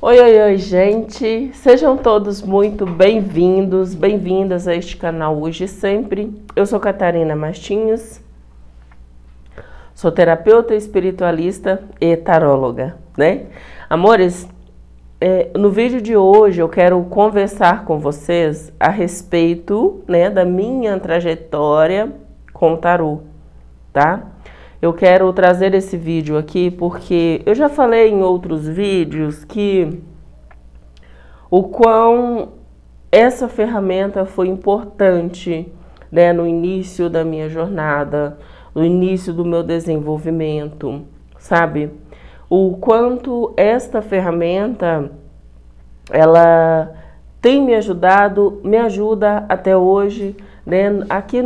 Oi, oi, oi, gente! Sejam todos muito bem-vindos, bem-vindas a este canal Hoje e Sempre. Eu sou Catarina Martins, sou terapeuta espiritualista e taróloga, né? Amores, no vídeo de hoje eu quero conversar com vocês a respeito, né, da minha trajetória com o tarô, tá? Eu quero trazer esse vídeo aqui porque eu já falei em outros vídeos que o quão essa ferramenta foi importante, né, no início da minha jornada, no início do meu desenvolvimento, sabe? O quanto esta ferramenta, ela tem me ajudado, me ajuda até hoje, né, aqui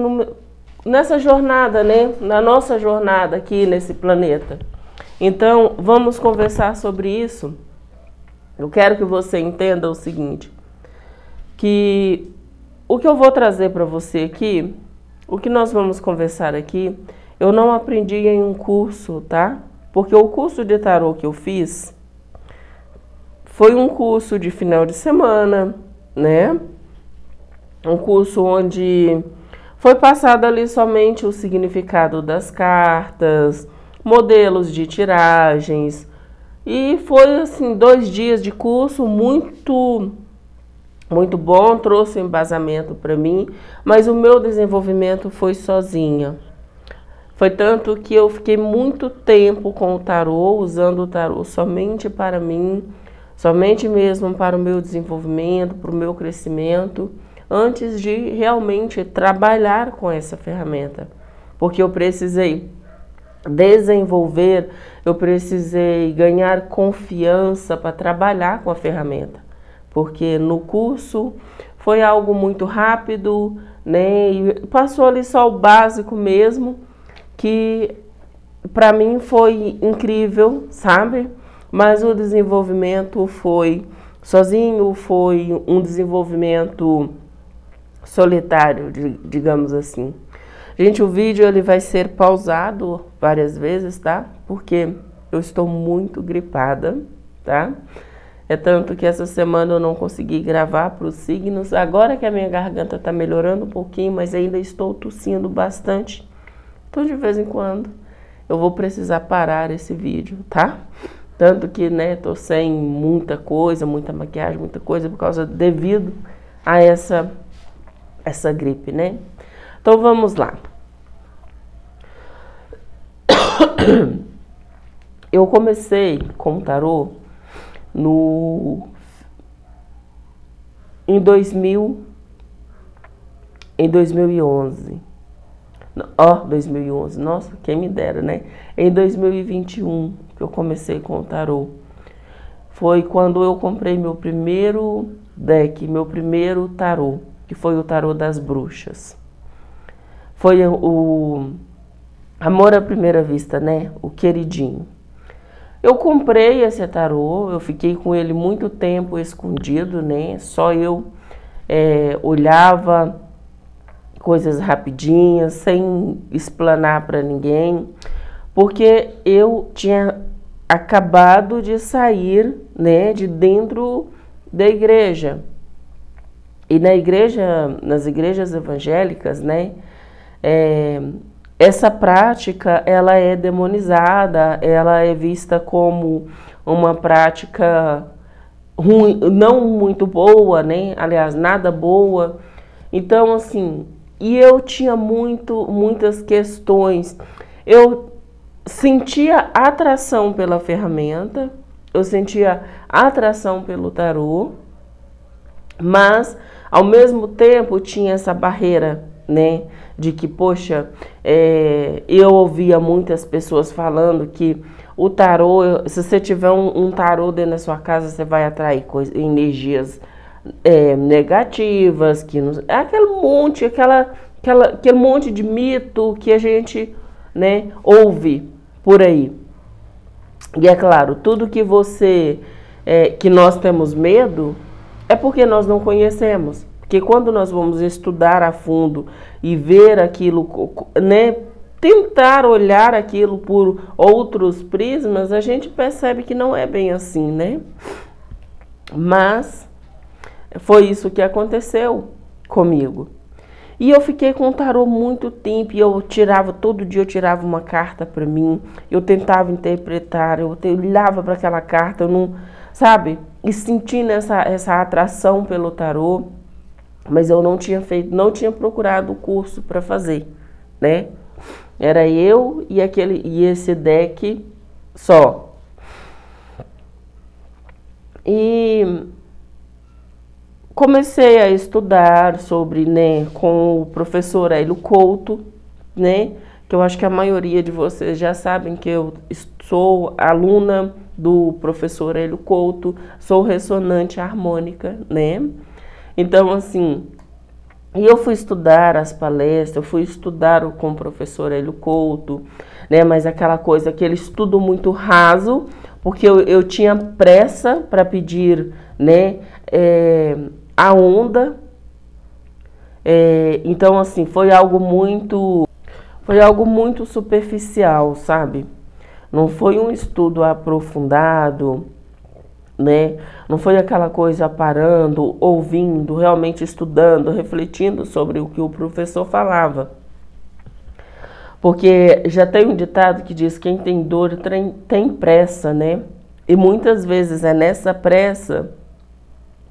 nessa jornada, né, na nossa jornada aqui nesse planeta. Então, vamos conversar sobre isso. Eu quero que você entenda o seguinte, que o que eu vou trazer para você aqui, o que nós vamos conversar aqui, eu não aprendi em um curso, tá? Porque o curso de tarô que eu fiz foi um curso de final de semana, né? Um curso onde foi passado ali somente o significado das cartas, modelos de tiragens, e foi assim 2 dias de curso muito bom, trouxe um embasamento para mim, mas o meu desenvolvimento foi sozinha. Foi tanto que eu fiquei muito tempo com o tarô, usando o tarô somente para mim, somente mesmo para o meu desenvolvimento, para o meu crescimento, antes de realmente trabalhar com essa ferramenta. Porque eu precisei desenvolver, eu precisei ganhar confiança para trabalhar com a ferramenta. Porque no curso foi algo muito rápido, né? E passou ali só o básico mesmo, que para mim foi incrível, sabe? Mas o desenvolvimento foi sozinho, foi um desenvolvimento solitário, digamos assim. Gente, o vídeo ele vai ser pausado várias vezes, tá? Porque eu estou muito gripada, tá? É tanto que essa semana eu não consegui gravar para os signos. Agora que a minha garganta tá melhorando um pouquinho, mas ainda estou tossindo bastante. Então, de vez em quando, eu vou precisar parar esse vídeo, tá? Tanto que, né, tô sem muita coisa, muita maquiagem, muita coisa, devido a essa gripe, né? Então, vamos lá. Eu comecei com o tarô em 2011. 2011, nossa, quem me dera, né? Em 2021 que eu comecei com o tarô. Foi quando eu comprei meu primeiro deck, meu primeiro tarô, que foi o tarô das bruxas. Foi o Amor à Primeira Vista, né? O queridinho. Eu comprei esse tarô, eu fiquei com ele muito tempo escondido, né? Só eu olhava coisas rapidinhas, sem explanar para ninguém, porque eu tinha acabado de sair, né, de dentro da igreja. E nas igrejas evangélicas, né, essa prática, ela é demonizada, ela é vista como uma prática ruim, não muito boa, né, aliás, nada boa. Então, assim, e eu tinha muitas questões. Eu sentia atração pela ferramenta, eu sentia atração pelo tarô, mas, ao mesmo tempo, tinha essa barreira, né? De que, poxa, eu ouvia muitas pessoas falando que o tarô, se você tiver um tarô dentro da sua casa, você vai atrair energias negativas, aquele monte de mito que a gente, né, ouve por aí. E é claro, tudo que que nós temos medo é porque nós não conhecemos. Porque quando nós vamos estudar a fundo e ver aquilo, né, tentar olhar aquilo por outros prismas, a gente percebe que não é bem assim, né? Mas foi isso que aconteceu comigo. E eu fiquei com o tarô muito tempo, e eu tirava, todo dia eu tirava uma carta para mim, eu tentava interpretar, eu olhava para aquela carta, eu não, sabe? E sentindo essa atração pelo tarô, mas eu não tinha feito, não tinha procurado o curso para fazer, né? Era eu e esse deck só. E comecei a estudar sobre, né, com o professor Hélio Couto, né, que eu acho que a maioria de vocês já sabem que eu sou aluna do professor Hélio Couto, sou ressonante harmônica, né? Então, assim, e eu fui estudar as palestras, eu fui estudar com o professor Hélio Couto, né, mas aquela coisa, aquele estudo muito raso, porque eu tinha pressa para pedir, né, a onda, então assim, foi algo muito superficial, sabe? Não foi um estudo aprofundado, né? Não foi aquela coisa parando, ouvindo, realmente estudando, refletindo sobre o que o professor falava. Porque já tem um ditado que diz: quem tem dor tem pressa, né? E muitas vezes é nessa pressa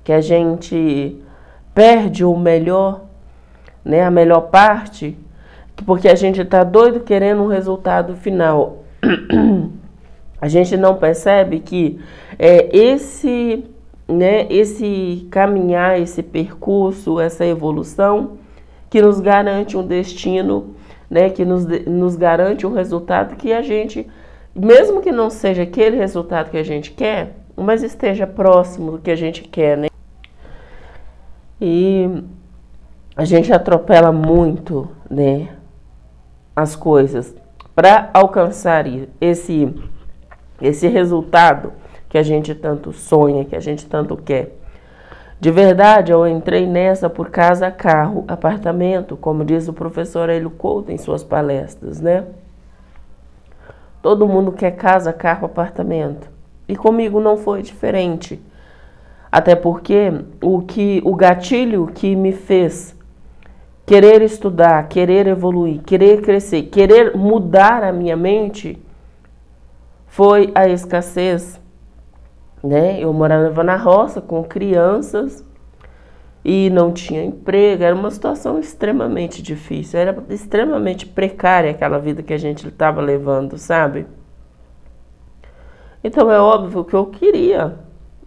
que a gente perde o melhor, né, a melhor parte, porque a gente está doido querendo um resultado final. A gente não percebe que esse caminhar, esse percurso, essa evolução, que nos garante um destino, né, que nos garante um resultado que a gente, mesmo que não seja aquele resultado que a gente quer, mas esteja próximo do que a gente quer, né? E a gente atropela muito, né, as coisas para alcançar esse resultado que a gente tanto sonha, que a gente tanto quer. De verdade, eu entrei nessa por casa, carro, apartamento, como diz o professor Hélio Couto em suas palestras, né? Todo mundo quer casa, carro, apartamento. E comigo não foi diferente. Até porque o gatilho que me fez querer estudar, querer evoluir, querer crescer, querer mudar a minha mente foi a escassez, né? Eu morava na roça com crianças e não tinha emprego, era uma situação extremamente difícil, era extremamente precária aquela vida que a gente estava levando, sabe? Então é óbvio que eu queria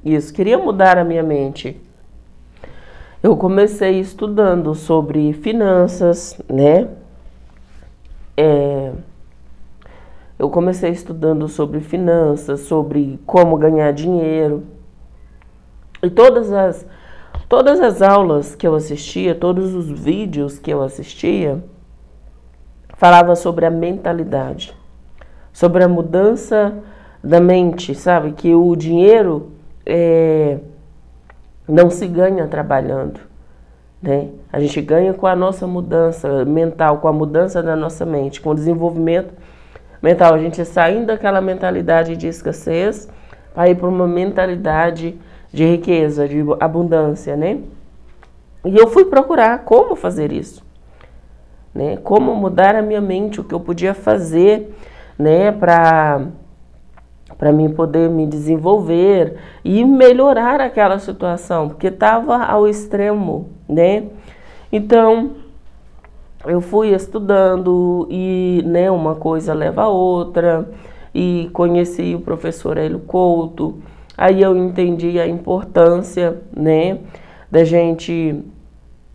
isso, queria mudar a minha mente. Eu comecei estudando sobre finanças, né? Eu comecei estudando sobre finanças, sobre como ganhar dinheiro. E todas as aulas que eu assistia, todos os vídeos que eu assistia, falava sobre a mentalidade, sobre a mudança da mente, sabe? Que o dinheiro não se ganha trabalhando, né? A gente ganha com a nossa mudança mental, com a mudança da nossa mente, com o desenvolvimento mental. A gente saindo daquela mentalidade de escassez para ir para uma mentalidade de riqueza, de abundância, né? E eu fui procurar como fazer isso, né? Como mudar a minha mente, o que eu podia fazer, né? Para mim poder me desenvolver e melhorar aquela situação, porque estava ao extremo, né? Então, eu fui estudando e, né, uma coisa leva a outra, e conheci o professor Hélio Couto, aí eu entendi a importância, né, da gente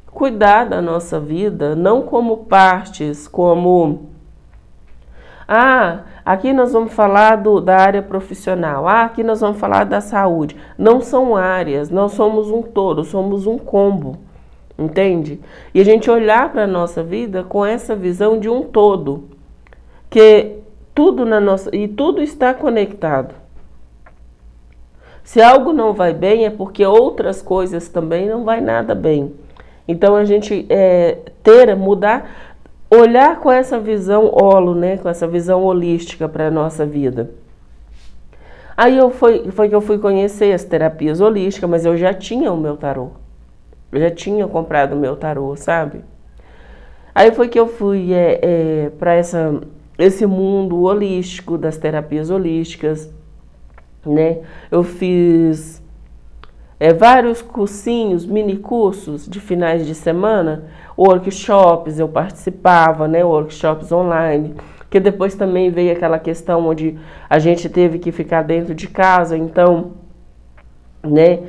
cuidar da nossa vida, não como partes, como... aqui nós vamos falar da área profissional. Aqui nós vamos falar da saúde. Não são áreas, nós somos um todo, somos um combo, entende? E a gente olhar para a nossa vida com essa visão de um todo, que tudo tudo está conectado. Se algo não vai bem é porque outras coisas também não vai nada bem. Então a gente mudar, olhar com essa visão né, com essa visão holística para a nossa vida. Aí foi que eu fui conhecer as terapias holísticas, mas eu já tinha o meu tarô. Eu já tinha comprado o meu tarô, sabe? Aí foi que eu fui para esse mundo holístico, das terapias holísticas, né? Eu fiz vários cursinhos, mini cursos de finais de semana, workshops, eu participava, né? Workshops online, que depois também veio aquela questão onde a gente teve que ficar dentro de casa, então, né?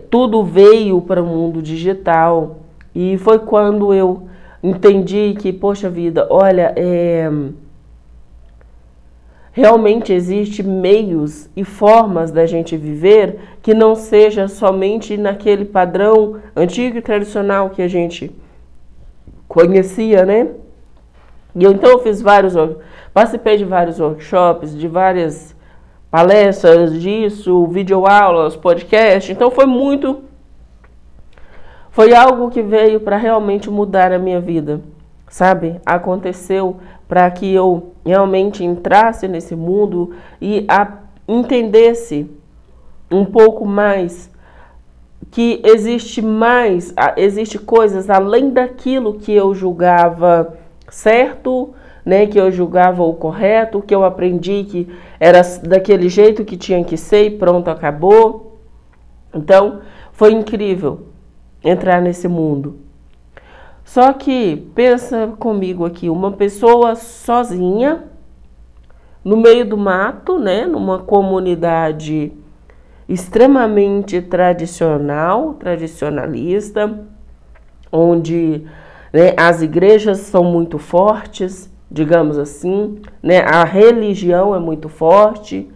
Tudo veio para o mundo digital, e foi quando eu entendi que, poxa vida, olha, realmente existe meios e formas da gente viver que não seja somente naquele padrão antigo e tradicional que a gente conhecia, né? E então eu fiz participei de vários workshops, de várias palestras disso, videoaulas, podcast. Então foi algo que veio para realmente mudar a minha vida, sabe? Aconteceu para que eu realmente entrasse nesse mundo e entendesse um pouco mais que existe coisas além daquilo que eu julgava certo, né, que eu julgava o correto, que eu aprendi que era daquele jeito que tinha que ser e pronto, acabou. Então, foi incrível entrar nesse mundo. Só que, pensa comigo aqui, uma pessoa sozinha, no meio do mato, né, numa comunidade extremamente tradicionalista, onde, né, as igrejas são muito fortes, digamos assim, né, a religião é muito forte,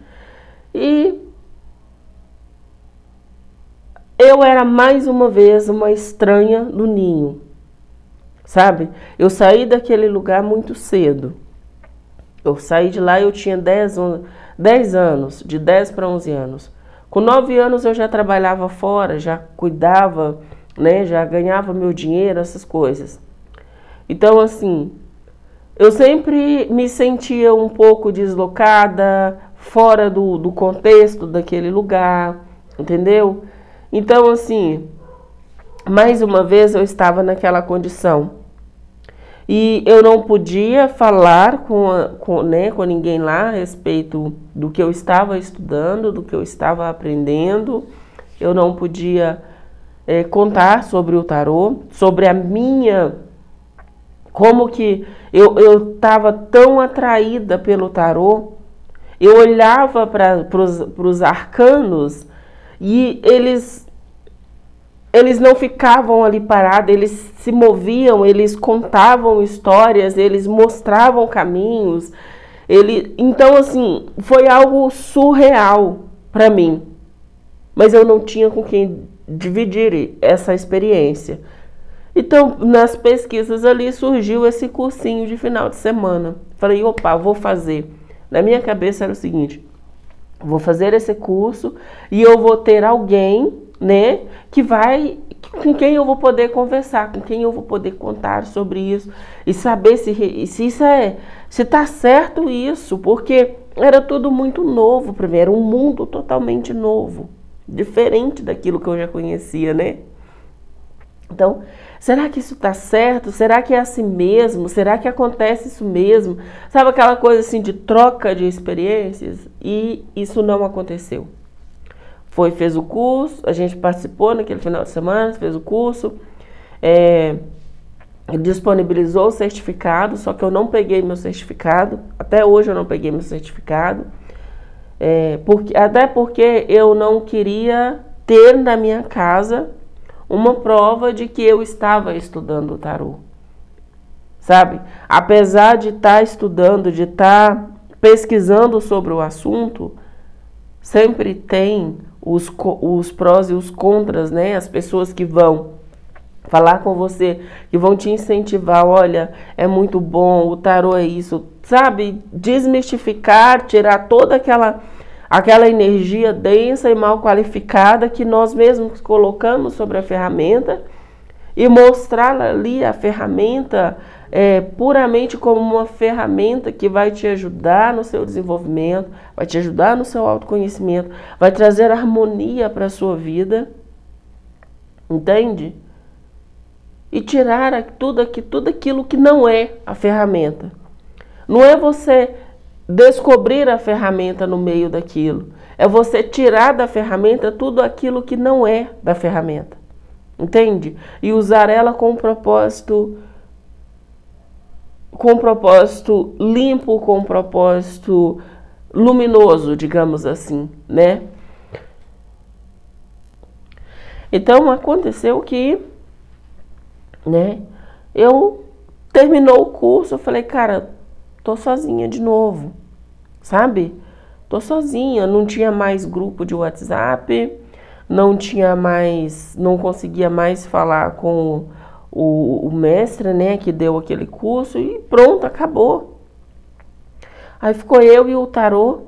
e eu era mais uma vez uma estranha no ninho. Sabe? Eu saí daquele lugar muito cedo. Eu saí de lá, eu tinha 10 anos, de 10 para 11 anos. Com 9 anos eu já trabalhava fora, já cuidava, né, já ganhava meu dinheiro, essas coisas. Então, assim, eu sempre me sentia um pouco deslocada, fora do contexto daquele lugar, entendeu? Então, assim, mais uma vez eu estava naquela condição. E eu não podia falar com ninguém lá a respeito do que eu estava estudando, do que eu estava aprendendo. Eu não podia contar sobre o tarô, sobre a minha... Como que eu estava tão atraída pelo tarô. Eu olhava para os arcanos e eles não ficavam ali parados, eles se moviam, eles contavam histórias, eles mostravam caminhos. Então, assim, foi algo surreal para mim. Mas eu não tinha com quem dividir essa experiência. Então, nas pesquisas ali surgiu esse cursinho de final de semana. Falei, opa, vou fazer. Na minha cabeça era o seguinte, vou fazer esse curso e eu vou ter alguém, né, com quem eu vou poder conversar, com quem eu vou poder contar sobre isso e saber se isso se tá certo isso, porque era tudo muito novo para mim, era um mundo totalmente novo, diferente daquilo que eu já conhecia, né? Então, será que isso tá certo? Será que é assim mesmo? Será que acontece isso mesmo? Sabe aquela coisa assim de troca de experiências? E isso não aconteceu. Fez o curso, a gente participou naquele final de semana, fez o curso, disponibilizou o certificado, só que eu não peguei meu certificado, até hoje eu não peguei meu certificado, até porque eu não queria ter na minha casa uma prova de que eu estava estudando o tarô, sabe? Apesar de estar estudando, de estar pesquisando sobre o assunto, sempre tem os prós e os contras, né? As pessoas que vão falar com você, que vão te incentivar, olha, é muito bom, o tarô é isso, sabe? Desmistificar, tirar toda aquela energia densa e mal qualificada que nós mesmos colocamos sobre a ferramenta e mostrar ali a ferramenta puramente como uma ferramenta que vai te ajudar no seu desenvolvimento, vai te ajudar no seu autoconhecimento, vai trazer harmonia para a sua vida, entende? E tirar tudo aquilo que não é a ferramenta. Não é você descobrir a ferramenta no meio daquilo, é você tirar da ferramenta tudo aquilo que não é da ferramenta, entende? E usar ela com um propósito limpo, com um propósito luminoso, digamos assim, né? Então aconteceu que, né, eu terminou o curso, eu falei, cara, tô sozinha de novo, sabe? Tô sozinha, não tinha mais grupo de WhatsApp, não conseguia mais falar com o mestre, né, que deu aquele curso, e pronto, acabou. Aí ficou eu e o tarô,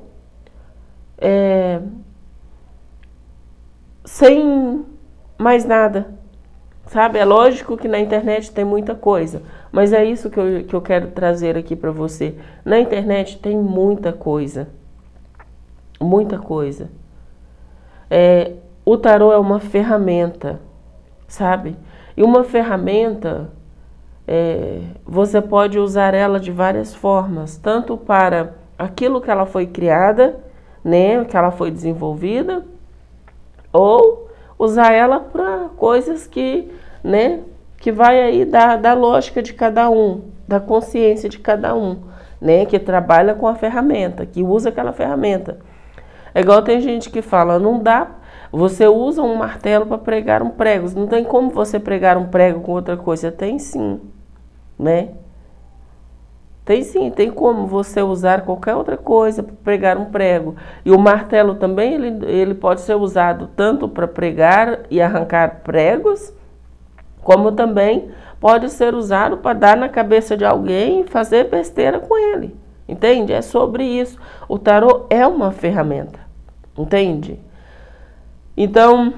sem mais nada, sabe? É lógico que na internet tem muita coisa, mas é isso que eu quero trazer aqui para você. Na internet tem muita coisa, muita coisa. O tarô é uma ferramenta, sabe? E uma ferramenta, você pode usar ela de várias formas, tanto para aquilo que ela foi criada, né, que ela foi desenvolvida, ou usar ela para coisas que, né, que vai aí da lógica de cada um, da consciência de cada um, né, que trabalha com a ferramenta, que usa aquela ferramenta. É igual tem gente que fala, não dá, você usa um martelo para pregar um prego, não tem como você pregar um prego com outra coisa. Tem sim, né? Tem sim, tem como você usar qualquer outra coisa para pregar um prego. E o martelo também, ele pode ser usado tanto para pregar e arrancar pregos, como também pode ser usado para dar na cabeça de alguém e fazer besteira com ele. Entende? É sobre isso. O tarô é uma ferramenta, entende? Então,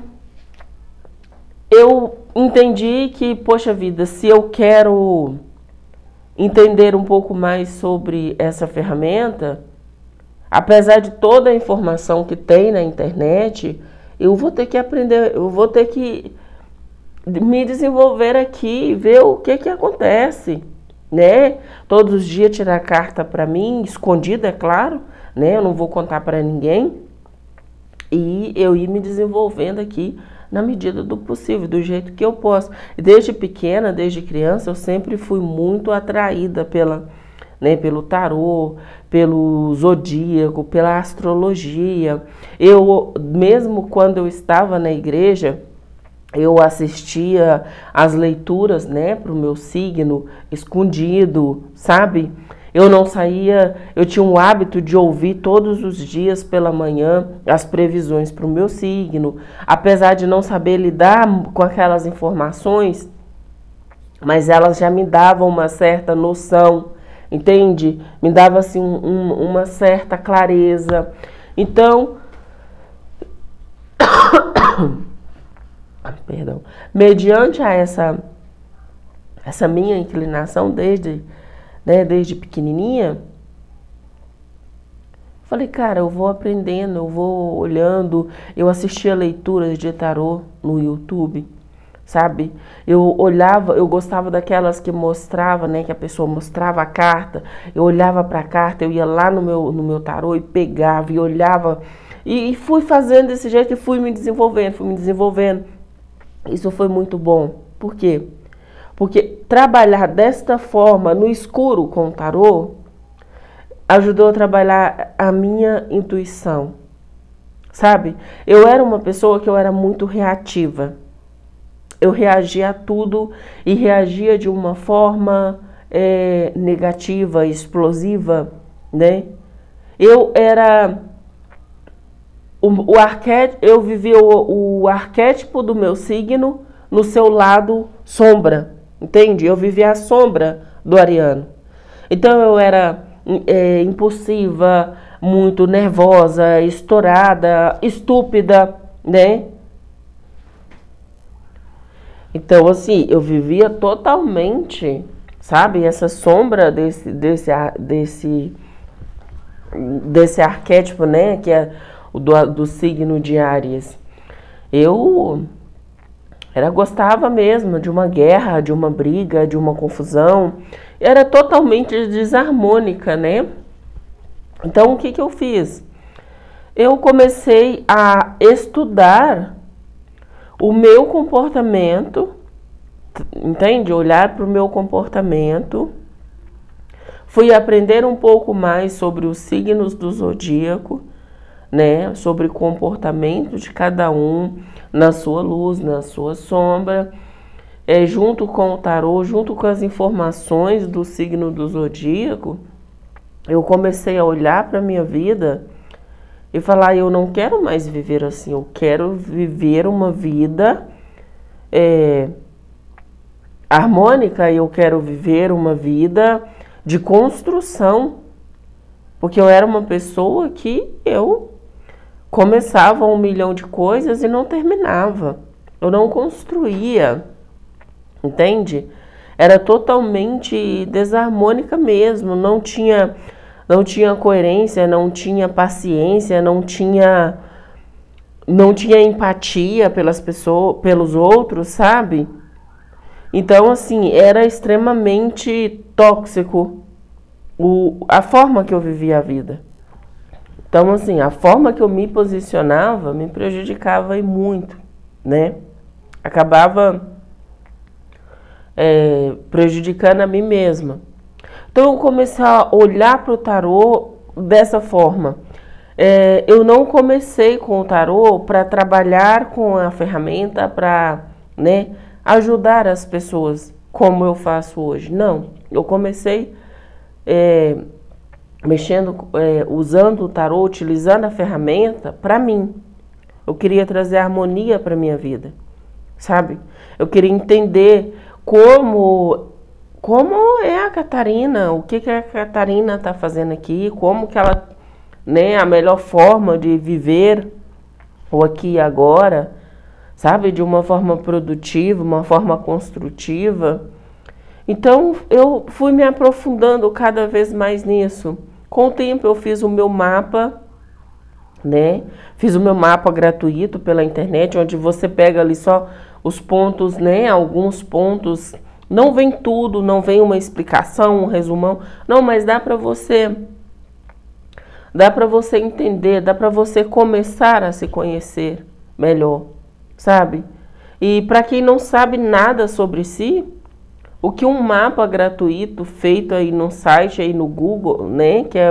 eu entendi que, poxa vida, se eu quero entender um pouco mais sobre essa ferramenta, apesar de toda a informação que tem na internet, eu vou ter que aprender, eu vou ter que me desenvolver aqui e ver o que acontece, né? Todos os dias tirar carta para mim, escondida, é claro, né? Eu não vou contar para ninguém. E eu ir me desenvolvendo aqui na medida do possível, do jeito que eu posso. Desde pequena, desde criança, eu sempre fui muito atraída pelo tarô, pelo zodíaco, pela astrologia. Mesmo quando eu estava na igreja, eu assistia às leituras, né, para o meu signo, escondido, sabe? Eu não saía, eu tinha o hábito de ouvir todos os dias pela manhã as previsões para o meu signo, apesar de não saber lidar com aquelas informações, mas elas já me davam uma certa noção, entende? Me dava assim uma certa clareza. Então, perdão, mediante a essa minha inclinação desde pequenininha, falei, cara, eu vou aprendendo, eu vou olhando, eu assistia leituras de tarô no YouTube, sabe? Eu olhava, eu gostava daquelas que mostrava, né, que a pessoa mostrava a carta, eu olhava para a carta, eu ia lá no meu tarô e pegava e olhava, e fui fazendo desse jeito e fui me desenvolvendo. Isso foi muito bom. Por quê? Porque trabalhar desta forma, no escuro com o tarô, ajudou a trabalhar a minha intuição, sabe? Eu era uma pessoa que eu era muito reativa. Eu reagia a tudo e reagia de uma forma negativa, explosiva, né? Eu vivia o arquétipo do meu signo no seu lado sombra. Entende? Eu vivia a sombra do ariano. Então eu era impulsiva, muito nervosa, estourada, estúpida, né? Então assim, eu vivia totalmente, sabe? Essa sombra desse arquétipo, né? Que é o do signo de Áries. Eu gostava mesmo de uma guerra, de uma briga, de uma confusão. Era totalmente desarmônica, né? Então, o que que eu fiz? Eu comecei a estudar o meu comportamento, entende? Olhar para o meu comportamento. Fui aprender um pouco mais sobre os signos do zodíaco, né? Sobre o comportamento de cada um, na sua luz, na sua sombra. Junto com o tarô, junto com as informações do signo do zodíaco, eu comecei a olhar para a minha vida e falar, eu não quero mais viver assim, eu quero viver uma vida harmônica, eu quero viver uma vida de construção, porque eu era uma pessoa que eu começava 1 milhão de coisas e não terminava, eu não construía, entende? Era totalmente desarmônica mesmo, não tinha coerência, não tinha paciência, não tinha empatia pelas pessoas, pelos outros, sabe? Então, assim, era extremamente tóxico a forma que eu vivia a vida. Então, assim, a forma que eu me posicionava me prejudicava e muito, né? Acabava prejudicando a mim mesma. Então, eu comecei a olhar para o tarô dessa forma. Eu não comecei com o tarô para trabalhar com a ferramenta, para, né, ajudar as pessoas como eu faço hoje. Não, eu comecei mexendo, usando o tarô, utilizando a ferramenta para mim. Eu queria trazer harmonia para minha vida, sabe? Eu queria entender como é a Catarina, o que a Catarina está fazendo aqui, como que ela, né, a melhor forma de viver o aqui e agora, sabe, de uma forma produtiva, uma forma construtiva. Então, eu fui me aprofundando cada vez mais nisso. Com o tempo, eu fiz o meu mapa, né, fiz o meu mapa gratuito pela internet, onde você pega ali só os pontos, né, alguns pontos. Não vem tudo, não vem uma explicação, um resumão. Não, mas dá para você entender, dá para você começar a se conhecer melhor, sabe? E para quem não sabe nada sobre si, o que um mapa gratuito feito aí no site, aí no Google, né, que é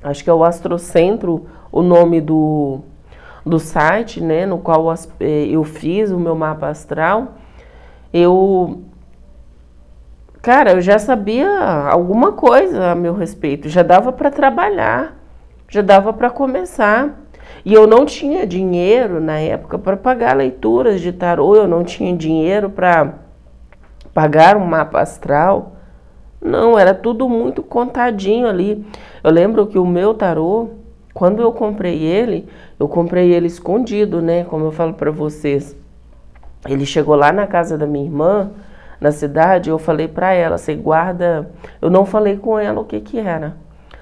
acho que é o Astrocentro, o nome do site, né, no qual eu fiz o meu mapa astral. Cara, eu já sabia alguma coisa a meu respeito, já dava para trabalhar, já dava para começar. E eu não tinha dinheiro na época para pagar leituras de tarô, eu não tinha dinheiro para pagar um mapa astral. Não, era tudo muito contadinho ali. Eu lembro que o meu tarô, quando eu comprei ele escondido, né, como eu falo para vocês. Ele chegou lá na casa da minha irmã, na cidade, eu falei para ela, você guarda... Eu não falei com ela o que era.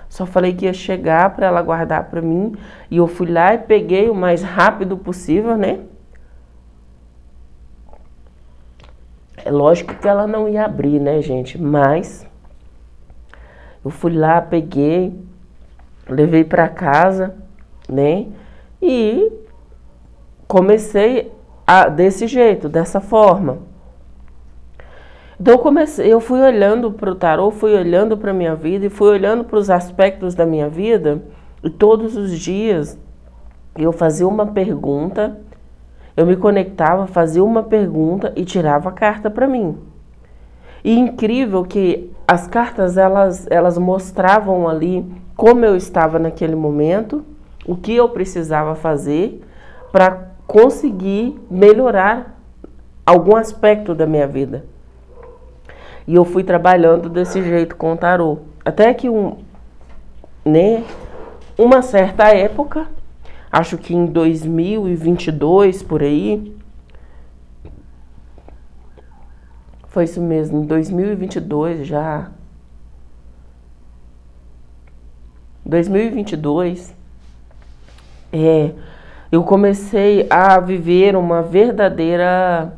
Só falei que ia chegar para ela guardar para mim. E eu fui lá e peguei o mais rápido possível, né? É lógico que ela não ia abrir, né, gente? Mas eu fui lá, peguei, levei para casa, né? E comecei desse jeito, dessa forma. Então eu fui olhando para o tarô, fui olhando para a minha vida e fui olhando para os aspectos da minha vida, e todos os dias eu fazia uma pergunta, eu me conectava, fazia uma pergunta e tirava a carta para mim. E incrível que as cartas, elas mostravam ali como eu estava naquele momento, o que eu precisava fazer para conseguir melhorar algum aspecto da minha vida. E eu fui trabalhando desse jeito com o tarô. Até que uma certa época, acho que em 2022, por aí, Foi isso mesmo, em 2022 já. 2022, eu comecei a viver uma verdadeira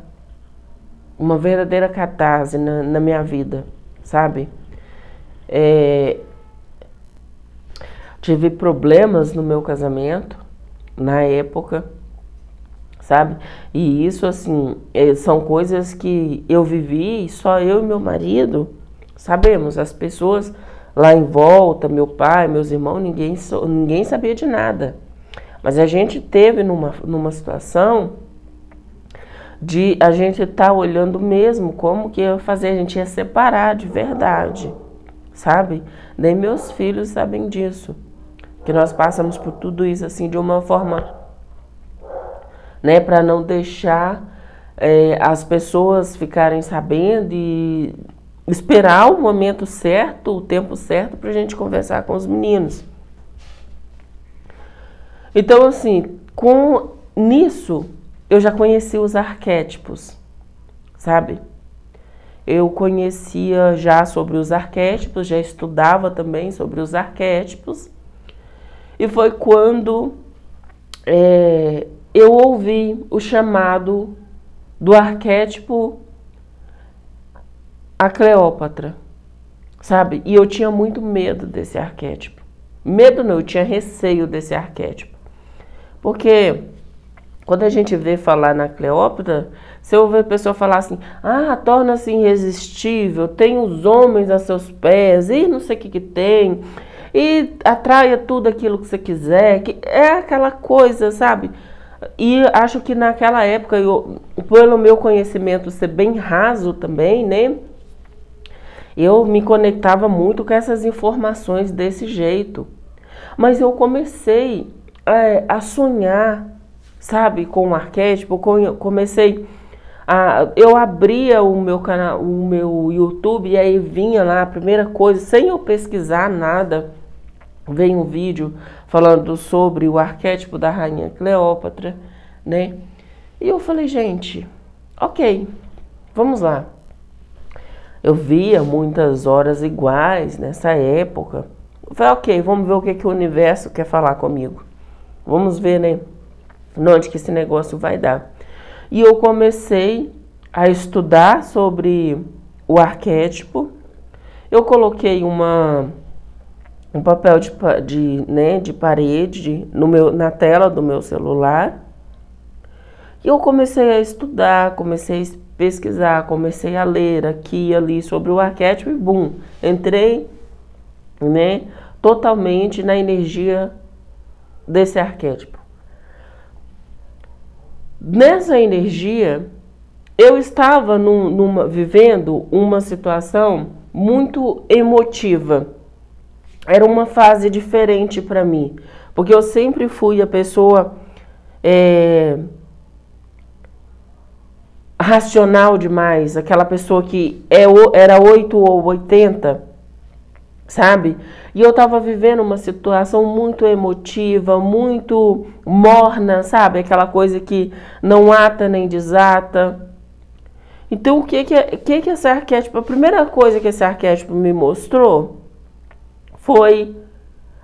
catarse na minha vida, sabe? Tive problemas no meu casamento, na época, sabe? E isso, assim, são coisas que eu vivi, só eu e meu marido sabemos. As pessoas lá em volta, meu pai, meus irmãos, ninguém sabia de nada. Mas a gente teve numa situação de a gente estar olhando mesmo como que ia fazer, a gente ia separar de verdade, sabe? Nem meus filhos sabem disso, que nós passamos por tudo isso assim de uma forma, né, para não deixar as pessoas ficarem sabendo e esperar o momento certo, o tempo certo para a gente conversar com os meninos. Então, assim, nisso eu já conheci os arquétipos, sabe? Eu conhecia já sobre os arquétipos, já estudava também sobre os arquétipos. E foi quando eu ouvi o chamado do arquétipo a Cleópatra, sabe? E eu tinha muito medo desse arquétipo. Medo não, eu tinha receio desse arquétipo. Porque quando a gente vê falar na Cleópatra, você ouve a pessoa falar assim, torna-se irresistível, tem os homens a seus pés, e não sei o que tem, e atraia tudo aquilo que você quiser, que é aquela coisa, sabe? E acho que naquela época, pelo meu conhecimento ser bem raso também, né? Eu me conectava muito com essas informações desse jeito. Mas eu comecei a sonhar, sabe, com o arquétipo. Eu abria o meu canal, o meu YouTube, e aí vinha lá a primeira coisa, sem eu pesquisar nada, vem um vídeo falando sobre o arquétipo da rainha Cleópatra, né? E eu falei, gente, ok, vamos lá. Eu via muitas horas iguais nessa época. Eu falei, ok, vamos ver o que o universo quer falar comigo. Vamos ver, né, onde que esse negócio vai dar. E eu comecei a estudar sobre o arquétipo. Eu coloquei um papel de parede na tela do meu celular. E eu comecei a estudar, comecei a pesquisar, comecei a ler aqui e ali sobre o arquétipo e bum, entrei, né, totalmente na energia desse arquétipo. Nessa energia, eu estava vivendo uma situação muito emotiva. Era uma fase diferente para mim, porque eu sempre fui a pessoa racional demais, aquela pessoa que era 8 ou 80, sabe? E eu tava vivendo uma situação muito emotiva, muito morna, sabe? Aquela coisa que não ata nem desata. Então, o que esse arquétipo, a primeira coisa que esse arquétipo me mostrou foi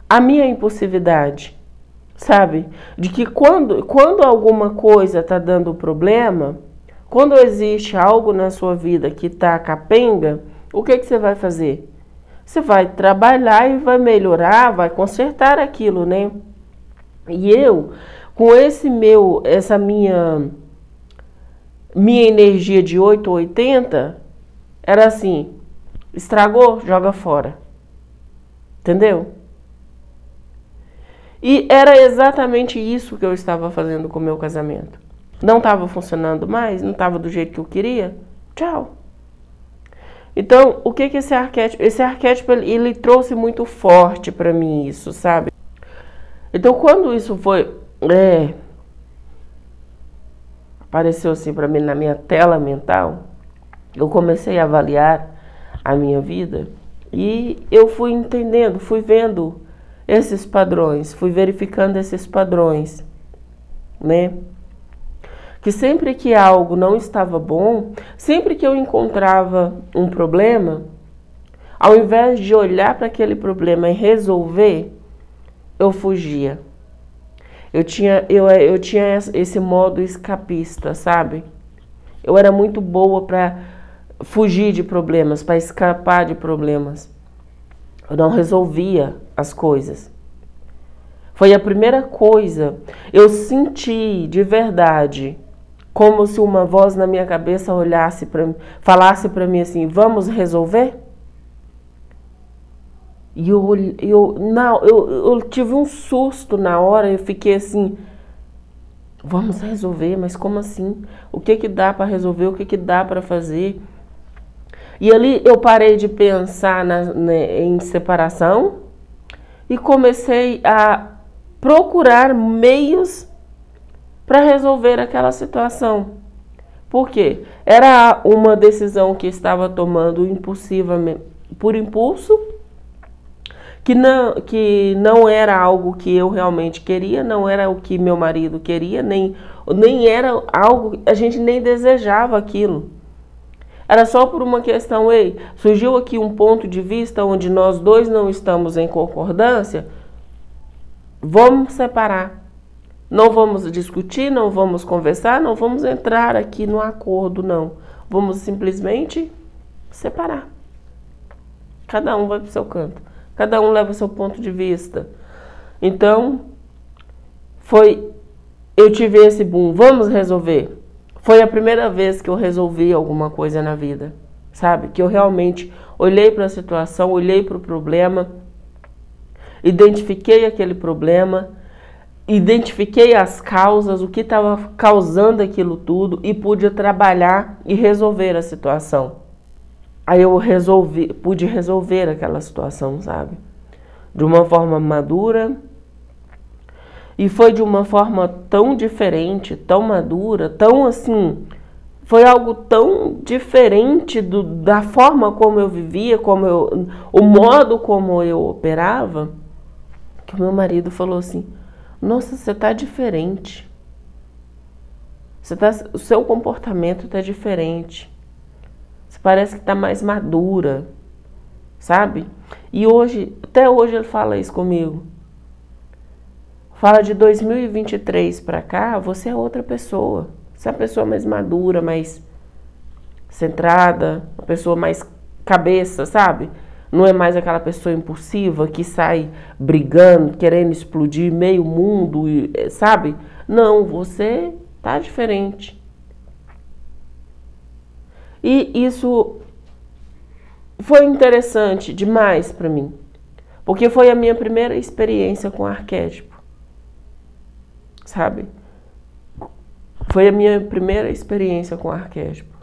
a minha impulsividade, sabe? De que quando alguma coisa tá dando problema, quando existe algo na sua vida que tá capenga, o que você vai fazer? Você vai trabalhar e vai melhorar, vai consertar aquilo, né? E eu, com essa minha energia de 8 ou 80, era assim, estragou, joga fora. Entendeu? E era exatamente isso que eu estava fazendo com o meu casamento. Não estava funcionando mais, não estava do jeito que eu queria. Tchau. Então, o que esse arquétipo? Esse arquétipo, ele trouxe muito forte para mim isso, sabe? Então, quando isso foi... apareceu assim para mim na minha tela mental, eu comecei a avaliar a minha vida e eu fui entendendo, fui vendo esses padrões, fui verificando esses padrões, né? que sempre que algo não estava bom, sempre que eu encontrava um problema, ao invés de olhar para aquele problema e resolver, eu fugia. Eu tinha esse modo escapista, sabe? Eu era muito boa para fugir de problemas, para escapar de problemas. Eu não resolvia as coisas. Foi a primeira coisa. Eu senti de verdade, como se uma voz na minha cabeça olhasse para mim, falasse para mim assim: vamos resolver? E eu tive um susto na hora, eu fiquei assim, vamos resolver, mas como assim? O que que dá para resolver, o que que dá para fazer? E ali eu parei de pensar em separação e comecei a procurar meios para resolver aquela situação. Por quê? Era uma decisão que estava tomando impulsivamente, por impulso, que não era algo que eu realmente queria, não era o que meu marido queria, nem era algo, a gente nem desejava aquilo. Era só por uma questão, surgiu aqui um ponto de vista onde nós dois não estamos em concordância, vamos separar. Não vamos discutir, não vamos conversar, não vamos entrar aqui no acordo, não. Vamos simplesmente separar. Cada um vai para o seu canto. Cada um leva o seu ponto de vista. Então, eu tive esse boom, vamos resolver. Foi a primeira vez que eu resolvi alguma coisa na vida, sabe? Que eu realmente olhei para a situação, olhei para o problema, identifiquei aquele problema, identifiquei as causas, o que estava causando aquilo tudo e pude trabalhar e resolver a situação. Aí eu pude resolver aquela situação, sabe? De uma forma madura. E foi de uma forma tão diferente, tão madura, tão assim... Foi algo tão diferente da forma como eu vivia, o modo como eu operava, que o meu marido falou assim: nossa, você tá diferente. O seu comportamento tá diferente. Você parece que tá mais madura, sabe? E hoje, até hoje ele fala isso comigo. Fala de 2023 para cá, você é outra pessoa. Você é uma pessoa mais madura, mais centrada, uma pessoa mais cabeça, sabe? Não é mais aquela pessoa impulsiva que sai brigando, querendo explodir meio mundo, sabe? Não, você tá diferente. E isso foi interessante demais para mim, porque foi a minha primeira experiência com arquétipo, sabe? Foi a minha primeira experiência com arquétipo.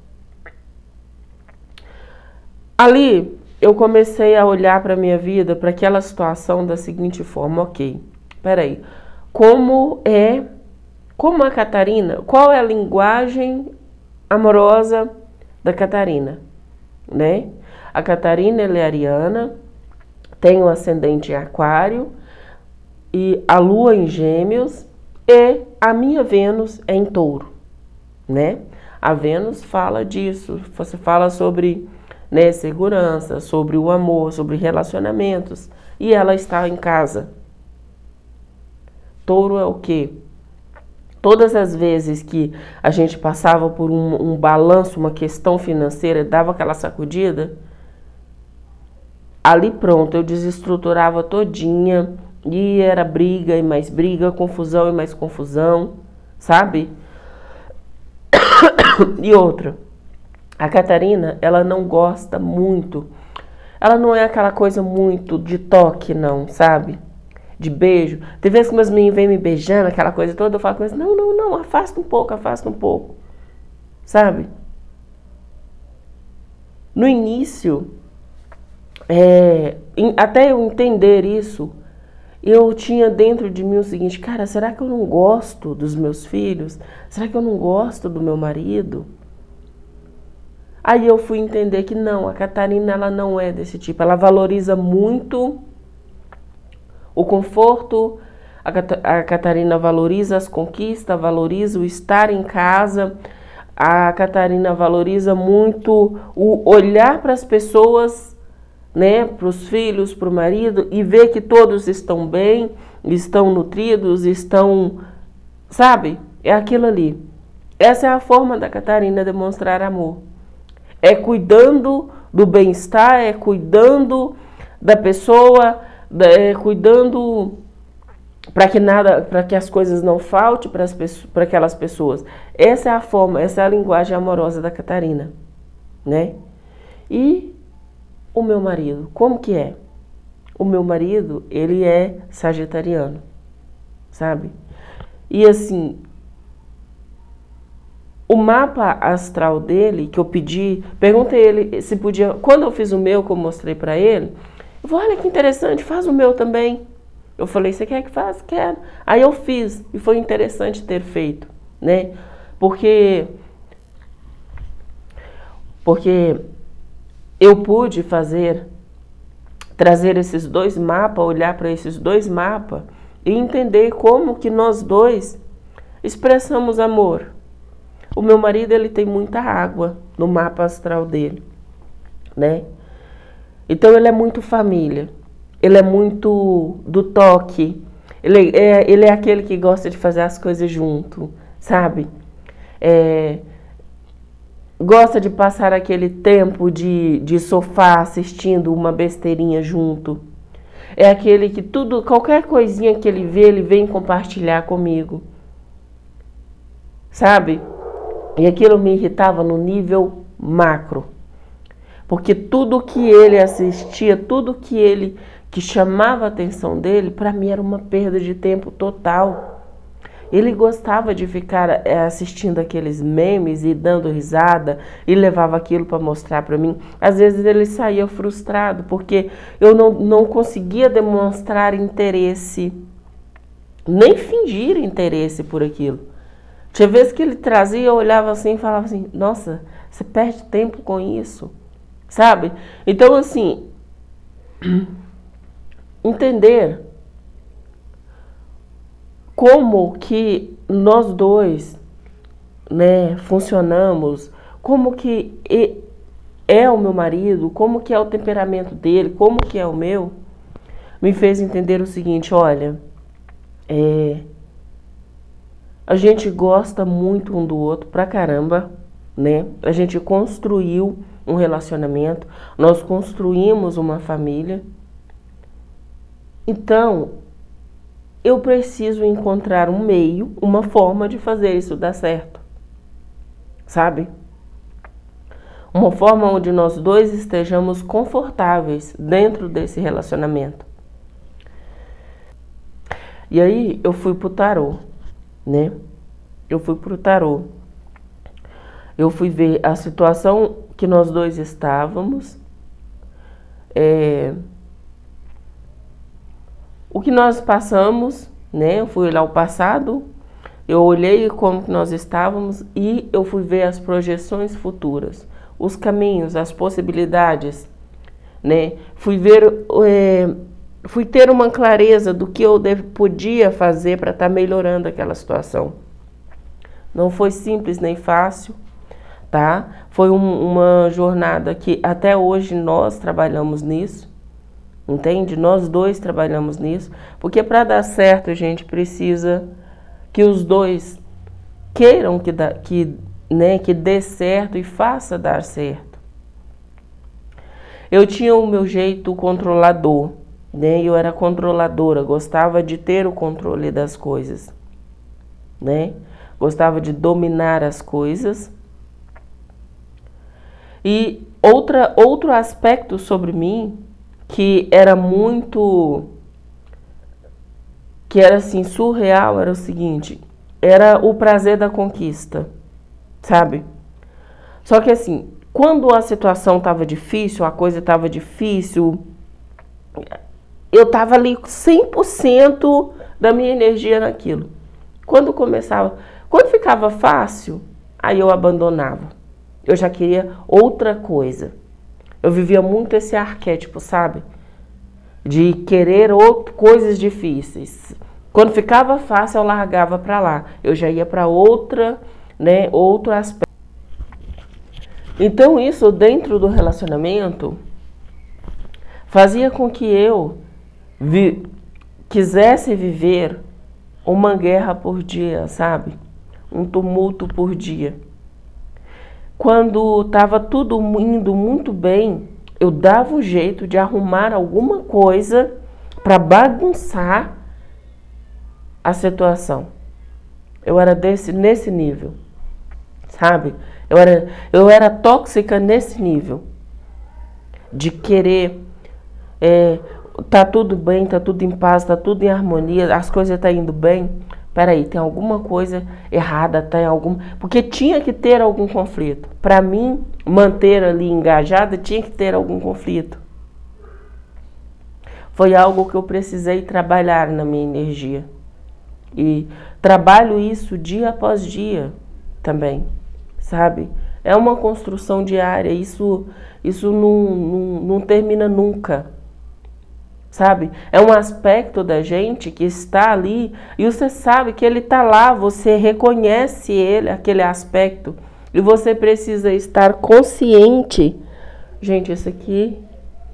Ali eu comecei a olhar para a minha vida, para aquela situação da seguinte forma: ok, peraí, como a Catarina, qual é a linguagem amorosa da Catarina, né? A Catarina, ela é ariana, tem o ascendente em aquário e a lua em gêmeos, e a minha Vênus é em touro, né? A Vênus fala disso, você fala sobre, né, segurança, sobre o amor, sobre relacionamentos, e ela está em casa. Touro é o quê? Todas as vezes que a gente passava por um balanço, uma questão financeira, dava aquela sacudida, ali pronto, eu desestruturava todinha, e era briga e mais briga, confusão e mais confusão, sabe? E outra, a Catarina, ela não gosta muito, ela não é aquela coisa muito de toque não, sabe? De beijo. Tem vezes que meus meninos vêm me beijando, aquela coisa toda, eu falo com eles: não, afasta um pouco, sabe? No início, até eu entender isso, eu tinha dentro de mim o seguinte: cara, será que eu não gosto dos meus filhos? Será que eu não gosto do meu marido? Aí eu fui entender que não, a Catarina, ela não é desse tipo. Ela valoriza muito o conforto, A Catarina valoriza as conquistas, valoriza o estar em casa. A Catarina valoriza muito o olhar para as pessoas, né, para os filhos, para o marido, e ver que todos estão bem, estão nutridos, estão, sabe? É aquilo ali. Essa é a forma da Catarina demonstrar amor. É cuidando do bem-estar, é cuidando da pessoa, é cuidando para que as coisas não faltem para aquelas pessoas. Essa é a forma, essa é a linguagem amorosa da Catarina, né? E o meu marido, como que é? O meu marido, ele é sagitariano, sabe? E assim, o mapa astral dele, que eu pedi, perguntei ele se podia, quando eu fiz o meu, que eu mostrei para ele, eu falei, olha que interessante, faz o meu também. Eu falei, você quer que faça? Quero. Aí eu fiz, e foi interessante ter feito, né? Porque eu pude trazer esses dois mapas, olhar para esses dois mapas e entender como que nós dois expressamos amor. O meu marido, ele tem muita água no mapa astral dele, né? Então ele é muito família, ele é muito do toque, ele é aquele que gosta de fazer as coisas junto, sabe? Gosta de passar aquele tempo de sofá assistindo uma besteirinha junto. É aquele que qualquer coisinha que ele vê, ele vem compartilhar comigo. Sabe? E aquilo me irritava no nível macro. Porque tudo que ele assistia, tudo que chamava a atenção dele, para mim era uma perda de tempo total. Ele gostava de ficar assistindo aqueles memes e dando risada e levava aquilo para mostrar para mim. Às vezes ele saía frustrado porque eu não conseguia demonstrar interesse, nem fingir interesse por aquilo. Tinha vezes que ele trazia, eu olhava assim e falava assim, nossa, você perde tempo com isso, sabe? Então assim, entender como que nós dois, né, funcionamos, como que é o meu marido, como que é o temperamento dele, como que é o meu, me fez entender o seguinte, olha, a gente gosta muito um do outro pra caramba, né? A gente construiu um relacionamento, nós construímos uma família, então eu preciso encontrar um meio, uma forma de fazer isso dar certo, sabe? Uma forma onde nós dois estejamos confortáveis dentro desse relacionamento. E aí eu fui pro tarô, né? Eu fui pro tarô. Eu fui ver a situação que nós dois estávamos, o que nós passamos, né? Eu fui olhar o passado, eu olhei como que nós estávamos e eu fui ver as projeções futuras, os caminhos, as possibilidades, né? Fui ter uma clareza do que eu podia fazer para estar melhorando aquela situação. Não foi simples nem fácil, tá? Foi uma jornada que até hoje nós trabalhamos nisso. Entende? Nós dois trabalhamos nisso, porque para dar certo a gente precisa que os dois queiram que dê certo e faça dar certo. Eu tinha o meu jeito controlador, né? Eu era controladora, gostava de ter o controle das coisas, né? Gostava de dominar as coisas. E outro aspecto sobre mim que era assim, surreal, era o seguinte, era o prazer da conquista, sabe? Só que assim, quando a situação estava difícil, a coisa estava difícil, eu estava ali 100% da minha energia naquilo. Quando ficava fácil, aí eu abandonava. Eu já queria outra coisa. Eu vivia muito esse arquétipo, sabe? De querer coisas difíceis. Quando ficava fácil, eu largava para lá. Eu já ia para outra, né, outro aspecto. Então isso dentro do relacionamento fazia com que eu quisesse viver uma guerra por dia, sabe? Um tumulto por dia. Quando estava tudo indo muito bem, eu dava um jeito de arrumar alguma coisa para bagunçar a situação. Eu era nesse nível, sabe? Eu era tóxica nesse nível de querer tá tudo bem, tá tudo em paz, tá tudo em harmonia, as coisas tá indo bem. Peraí, tem alguma coisa errada, porque tinha que ter algum conflito. Para mim manter ali engajada, tinha que ter algum conflito. Foi algo que eu precisei trabalhar na minha energia. E trabalho isso dia após dia também, sabe? É uma construção diária, isso não termina nunca, sabe? É um aspecto da gente que está ali e você sabe que ele está lá, você reconhece ele, aquele aspecto, e você precisa estar consciente. Gente, isso aqui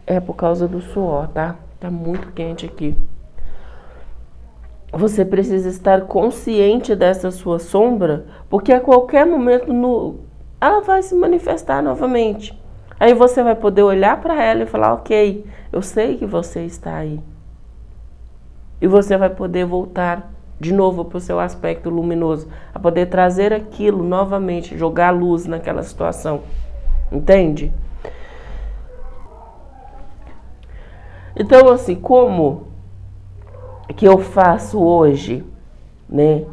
é por causa do suor, tá? Tá muito quente aqui. Você precisa estar consciente dessa sua sombra, porque a qualquer momento ela vai se manifestar novamente. Aí você vai poder olhar para ela e falar, ok, eu sei que você está aí. E você vai poder voltar de novo para o seu aspecto luminoso, a poder trazer aquilo novamente, jogar luz naquela situação. Entende? Então, assim, como que eu faço hoje, né?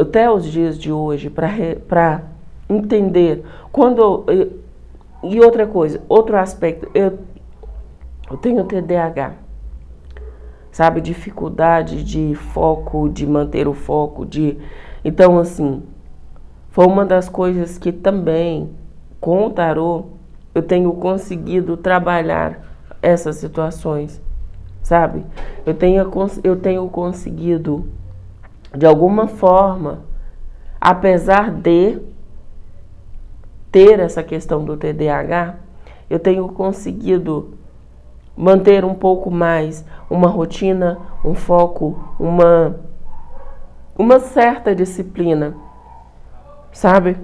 Até os dias de hoje, para entender e outra coisa, outro aspecto, eu tenho TDAH, sabe, dificuldade de foco, de manter o foco, então assim, foi uma das coisas que também com o tarô eu tenho conseguido trabalhar essas situações, sabe? Eu tenho conseguido de alguma forma, apesar de ter essa questão do TDAH, eu tenho conseguido manter um pouco mais uma rotina, um foco, uma certa disciplina, sabe?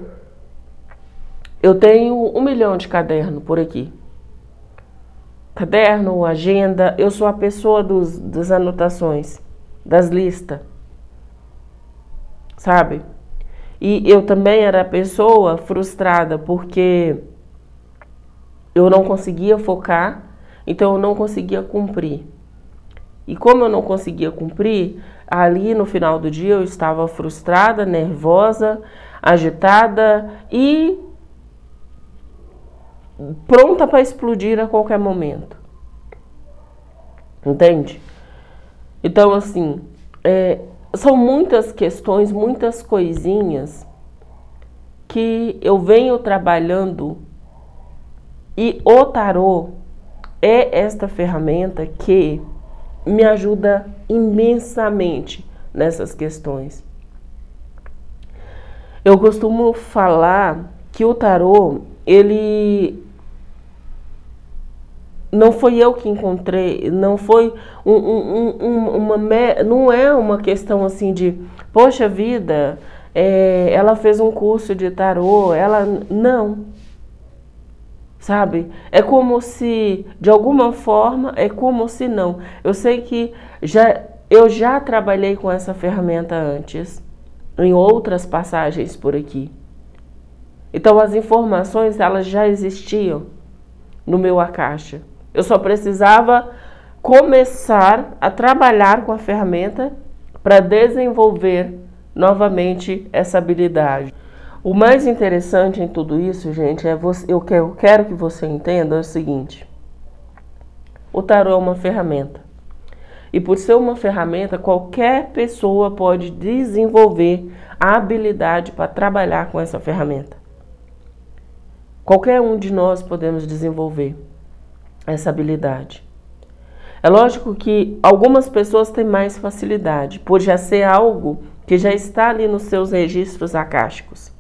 Eu tenho 1 milhão de caderno por aqui. Caderno, agenda, eu sou a pessoa das anotações, das listas, sabe? E eu também era a pessoa frustrada porque eu não conseguia focar, então eu não conseguia cumprir. E como eu não conseguia cumprir, ali no final do dia eu estava frustrada, nervosa, agitada e pronta para explodir a qualquer momento. Entende? Então, assim, são muitas questões, muitas coisinhas que eu venho trabalhando e o tarô é esta ferramenta que me ajuda imensamente nessas questões. Eu costumo falar que o tarô, ele não foi eu que encontrei, não foi não é uma questão assim de, poxa vida, ela fez um curso de tarô, não, sabe? É como se, de alguma forma, é como se não. Eu sei que eu já trabalhei com essa ferramenta antes, em outras passagens por aqui. Então as informações, elas já existiam no meu Akasha. Eu só precisava começar a trabalhar com a ferramenta para desenvolver novamente essa habilidade. O mais interessante em tudo isso, gente, eu quero que você entenda o seguinte. O tarô é uma ferramenta. E por ser uma ferramenta, qualquer pessoa pode desenvolver a habilidade para trabalhar com essa ferramenta. Qualquer um de nós podemos desenvolver essa habilidade. É lógico que algumas pessoas têm mais facilidade, por já ser algo que já está ali nos seus registros acásticos,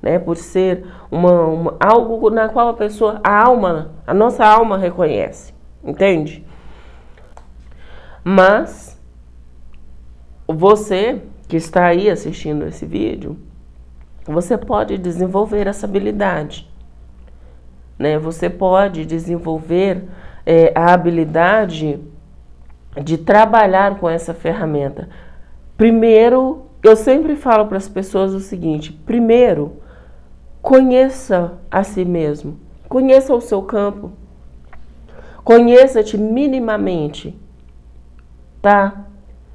né? Por ser algo na qual a pessoa, a nossa alma reconhece, entende? Mas você que está aí assistindo esse vídeo, você pode desenvolver essa habilidade, né? Você pode desenvolver a habilidade de trabalhar com essa ferramenta. Primeiro, eu sempre falo para as pessoas o seguinte: primeiro, conheça a si mesmo, conheça o seu campo, conheça-te minimamente, tá?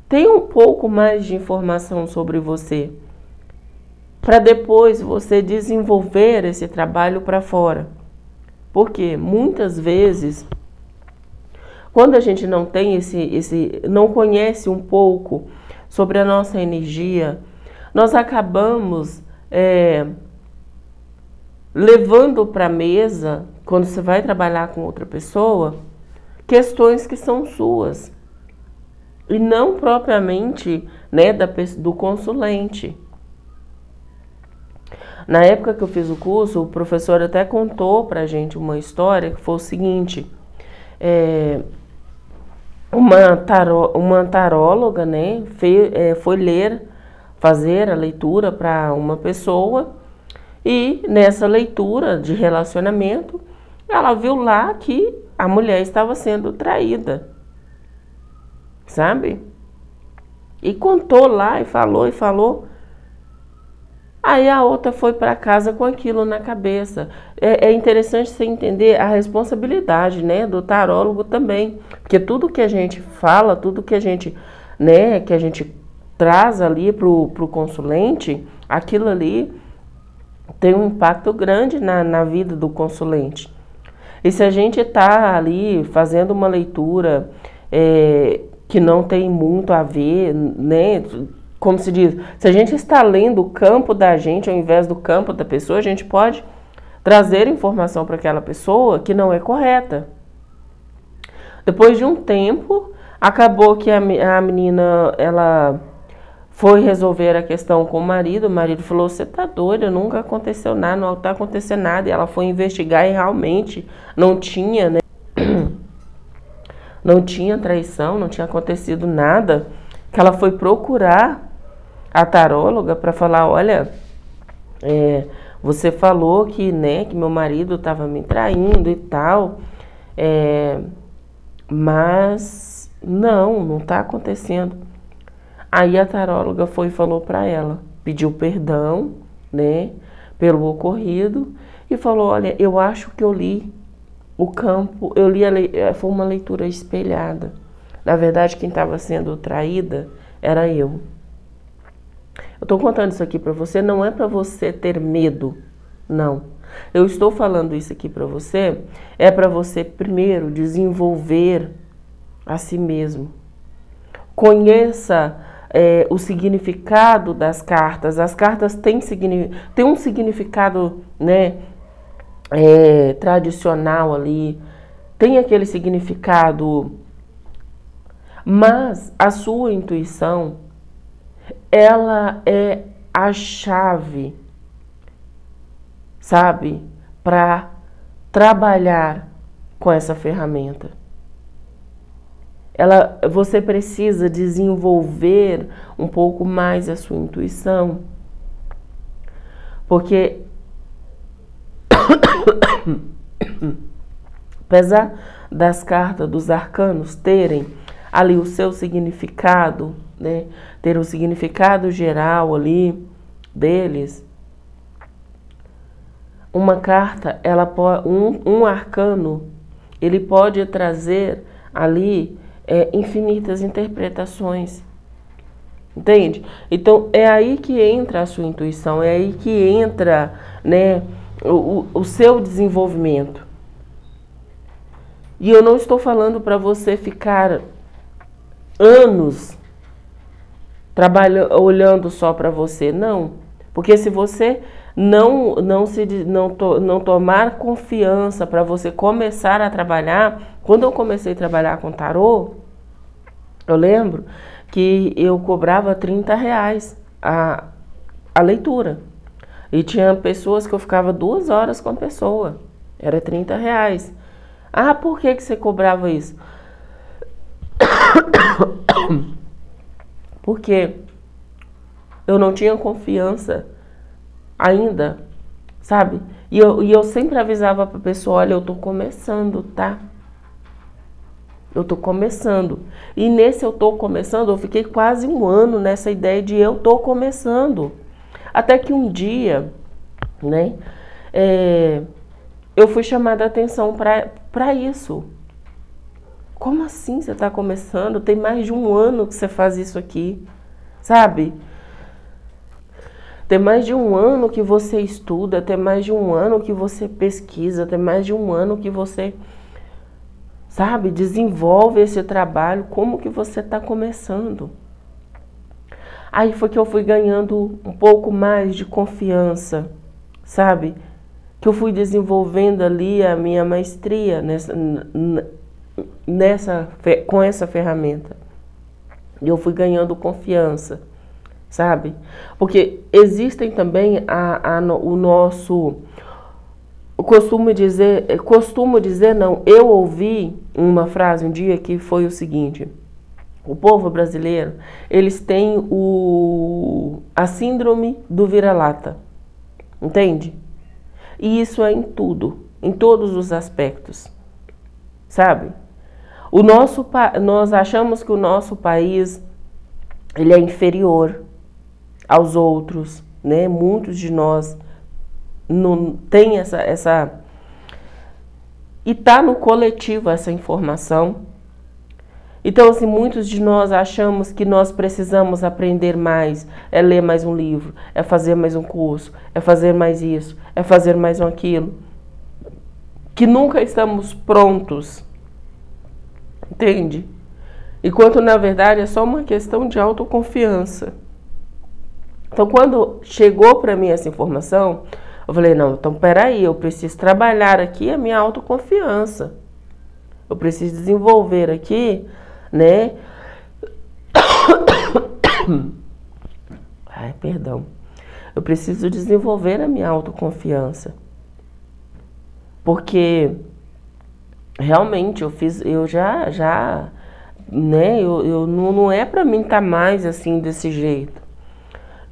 Tenha um pouco mais de informação sobre você, para depois você desenvolver esse trabalho para fora. Porque muitas vezes, quando a gente não tem não conhece um pouco sobre a nossa energia, nós acabamos levando para a mesa, quando você vai trabalhar com outra pessoa, questões que são suas e não propriamente, né, do consulente. Na época que eu fiz o curso, o professor até contou pra gente uma história que foi o seguinte: uma taróloga, né, foi fazer a leitura para uma pessoa, e nessa leitura de relacionamento, ela viu lá que a mulher estava sendo traída, sabe? E contou lá e falou. Aí a outra foi para casa com aquilo na cabeça. É interessante você entender a responsabilidade, né, do tarólogo também. Porque tudo que a gente fala, tudo que a gente, né, que a gente traz ali pro consulente, aquilo ali tem um impacto grande na vida do consulente. E se a gente está ali fazendo uma leitura que não tem muito a ver, né, como se diz, se a gente está lendo o campo da gente ao invés do campo da pessoa, a gente pode trazer informação para aquela pessoa que não é correta. Depois de um tempo, acabou que a menina, ela foi resolver a questão com o marido falou: você tá doida, nunca aconteceu nada, não tá acontecendo nada. E ela foi investigar e realmente não tinha, né? Não tinha traição, não tinha acontecido nada. Que ela foi procurar a taróloga para falar: olha, você falou que, né, que meu marido estava me traindo e tal, mas não está acontecendo. Aí a taróloga foi e falou para ela, pediu perdão, né, pelo ocorrido e falou: olha, eu acho que eu li o campo, foi uma leitura espelhada. Na verdade, quem estava sendo traída era eu. Eu estou contando isso aqui para você, não é para você ter medo, não. Eu estou falando isso aqui para você, é para você primeiro desenvolver a si mesmo. Conheça o significado das cartas. As cartas têm um significado, né, tradicional ali, tem aquele significado, mas a sua intuição, ela é a chave, sabe, para trabalhar com essa ferramenta. Você precisa desenvolver um pouco mais a sua intuição, porque apesar das cartas dos arcanos terem ali o seu significado, né, ter o significado geral ali deles, uma carta, um arcano, ele pode trazer ali infinitas interpretações, entende? Então é aí que entra a sua intuição, é aí que entra, né, o seu desenvolvimento. E eu não estou falando para você ficar anos olhando só para você, não. Porque se você não tomar confiança para você começar a trabalhar. Quando eu comecei a trabalhar com tarô, eu lembro que eu cobrava R$30 a leitura. E tinha pessoas que eu ficava 2 horas com a pessoa. Era R$30. Ah, por que você cobrava isso? Porque eu não tinha confiança ainda, sabe? E eu sempre avisava pra pessoa, olha, eu tô começando, tá? Eu tô começando. E nesse eu tô começando, eu fiquei quase 1 ano nessa ideia de eu tô começando. Até que um dia, né, eu fui chamada a atenção para isso. Como assim você tá começando? Tem mais de 1 ano que você faz isso aqui, sabe? Tem mais de 1 ano que você estuda, tem mais de 1 ano que você pesquisa, tem mais de 1 ano que você, sabe, desenvolve esse trabalho. Como que você está começando? Aí foi que eu fui ganhando um pouco mais de confiança, sabe? Que eu fui desenvolvendo ali a minha maestria com essa ferramenta. E eu fui ganhando confiança, sabe? Porque existem também o nosso... Eu costumo dizer não, eu ouvi uma frase um dia que foi o seguinte: o povo brasileiro, eles têm a síndrome do vira-lata, entende? E isso é em tudo, em todos os aspectos, sabe? Nós achamos que o nosso país, ele é inferior aos outros, né? Muitos de nós não tem essa... E tá no coletivo essa informação. Então, assim, muitos de nós achamos que nós precisamos aprender mais, é ler mais um livro, é fazer mais um curso, é fazer mais isso, é fazer mais um aquilo. Que nunca estamos prontos, entende? Enquanto, na verdade, é só uma questão de autoconfiança. Então, quando chegou para mim essa informação, eu falei, não, então peraí, eu preciso trabalhar aqui a minha autoconfiança. Eu preciso desenvolver aqui, né? Ai, perdão. Eu preciso desenvolver a minha autoconfiança. Porque realmente né? Não é pra mim estar mais assim desse jeito.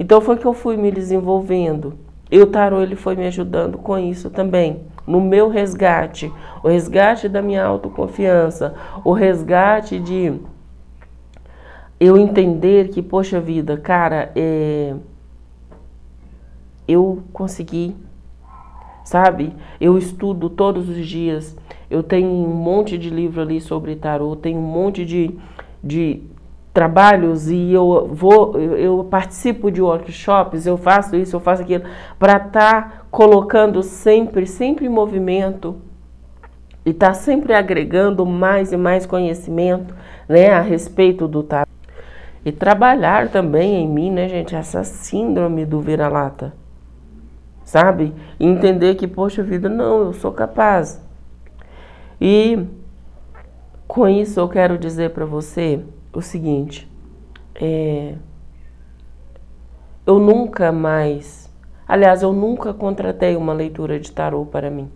Então foi que eu fui me desenvolvendo. E o tarô, ele foi me ajudando com isso também. No meu resgate. O resgate da minha autoconfiança. O resgate de eu entender que, poxa vida, cara, eu consegui, sabe? Eu estudo todos os dias. Eu tenho um monte de livro ali sobre tarô. Tenho um monte de trabalhos e eu participo de workshops, eu faço isso, eu faço aquilo, para estar colocando sempre em movimento e estar sempre agregando mais e mais conhecimento, né, a respeito do tarô. E trabalhar também em mim, né, gente, essa síndrome do vira-lata, sabe? E entender que, poxa vida, não, eu sou capaz. E com isso eu quero dizer para você o seguinte, eu nunca contratei uma leitura de tarô para mim.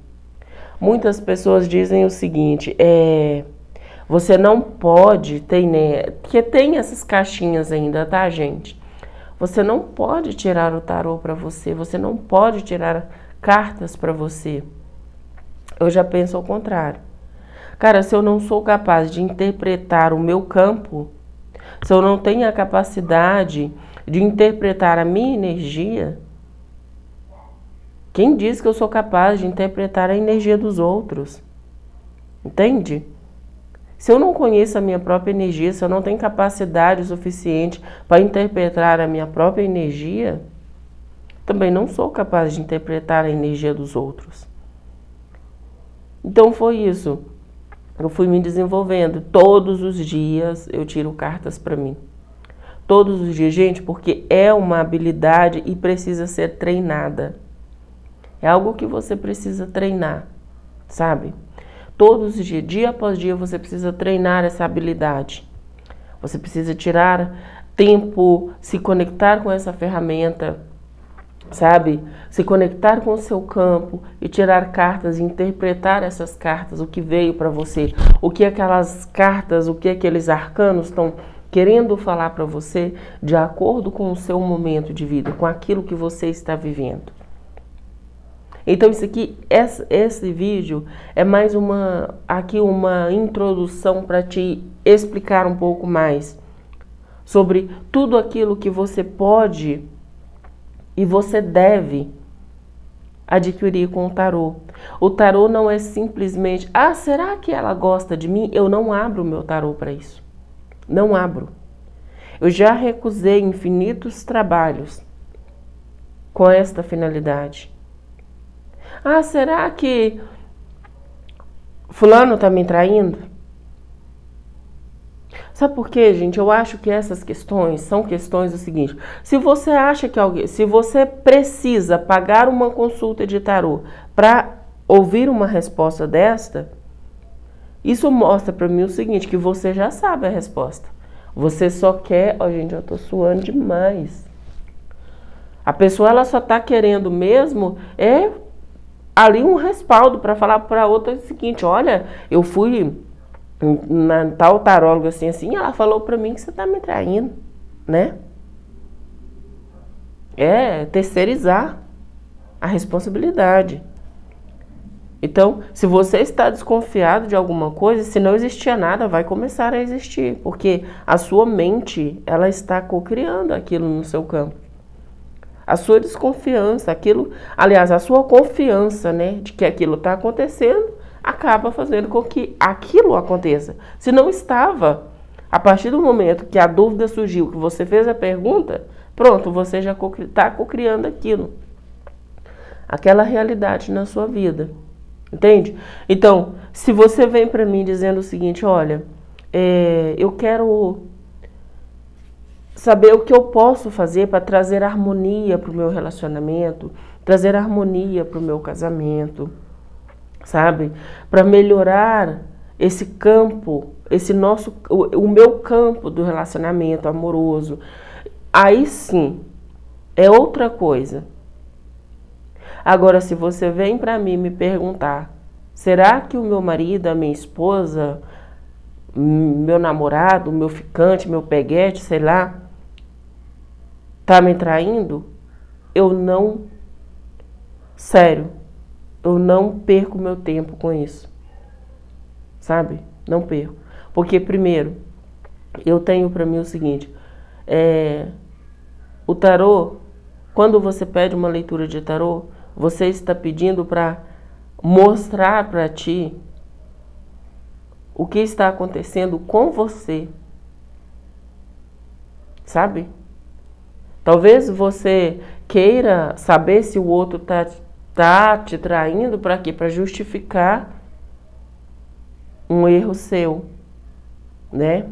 Muitas pessoas dizem o seguinte, você não pode, porque tem essas caixinhas ainda, tá, gente? Você não pode tirar o tarô para você, você não pode tirar cartas para você. Eu já penso ao contrário. Cara, se eu não sou capaz de interpretar o meu campo, se eu não tenho a capacidade de interpretar a minha energia, quem diz que eu sou capaz de interpretar a energia dos outros? Entende? Se eu não conheço a minha própria energia, se eu não tenho capacidade suficiente para interpretar a minha própria energia, também não sou capaz de interpretar a energia dos outros. Então foi isso. Eu fui me desenvolvendo. Todos os dias eu tiro cartas para mim. Todos os dias, gente, porque é uma habilidade e precisa ser treinada. É algo que você precisa treinar, sabe? Todos os dias, dia após dia, você precisa treinar essa habilidade. Você precisa tirar tempo, se conectar com essa ferramenta, sabe? Se conectar com o seu campo e tirar cartas, interpretar essas cartas, o que veio para você, o que aquelas cartas, o que aqueles arcanos estão querendo falar para você de acordo com o seu momento de vida, com aquilo que você está vivendo. Então isso aqui, esse vídeo é mais uma introdução para te explicar um pouco mais sobre tudo aquilo que você pode e você deve adquirir com o tarô. O tarô não é simplesmente, será que ela gosta de mim? Eu não abro o meu tarô para isso. Não abro. Eu já recusei infinitos trabalhos com esta finalidade. Será que fulano está me traindo? Sabe por quê, gente? Eu acho que essas questões são questões do seguinte: se você acha que se você precisa pagar uma consulta de tarô para ouvir uma resposta desta, isso mostra para mim o seguinte, que você já sabe a resposta. Você só quer... gente, eu tô suando demais. A pessoa, ela só tá querendo mesmo ali um respaldo para falar para outra o seguinte: olha, eu fui na tal taróloga assim, ela falou para mim que você tá me traindo, né? É terceirizar a responsabilidade. Então, se você está desconfiado de alguma coisa, se não existia nada, vai começar a existir, porque a sua mente, ela está cocriando aquilo no seu campo. A sua desconfiança, aliás, a sua confiança, né, de que aquilo está acontecendo, acaba fazendo com que aquilo aconteça. Se não estava, a partir do momento que a dúvida surgiu, que você fez a pergunta, pronto, você já está cocriando aquilo. Aquela realidade na sua vida. Entende? Então, se você vem para mim dizendo o seguinte: olha, eu quero saber o que eu posso fazer para trazer harmonia para o meu relacionamento, trazer harmonia para o meu casamento, sabe? Para melhorar esse campo, o meu campo do relacionamento amoroso, aí sim, é outra coisa. Agora, se você vem para mim me perguntar: será que o meu marido, a minha esposa, meu namorado, meu ficante, meu peguete, sei lá, tá me traindo? Sério, eu não perco meu tempo com isso, sabe? Não perco. Porque, primeiro, eu tenho para mim o seguinte: o tarô, quando você pede uma leitura de tarô, você está pedindo para mostrar para ti o que está acontecendo com você, sabe? Talvez você queira saber se o outro tá te traindo para quê? Para justificar um erro seu, né?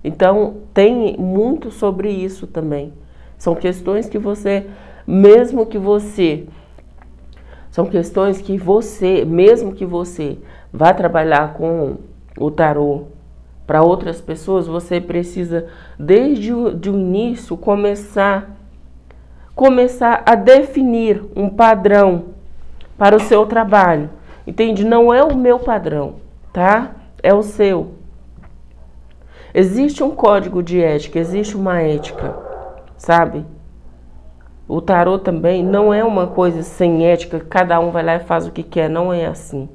Então, tem muito sobre isso também. São questões que mesmo que você vá trabalhar com o tarô para outras pessoas, você precisa, desde o início, começar a definir um padrão para o seu trabalho. Entende? Não é o meu padrão, tá? É o seu. Existe um código de ética, existe uma ética, sabe? O tarô também não é uma coisa sem ética, cada um vai lá e faz o que quer, não é assim,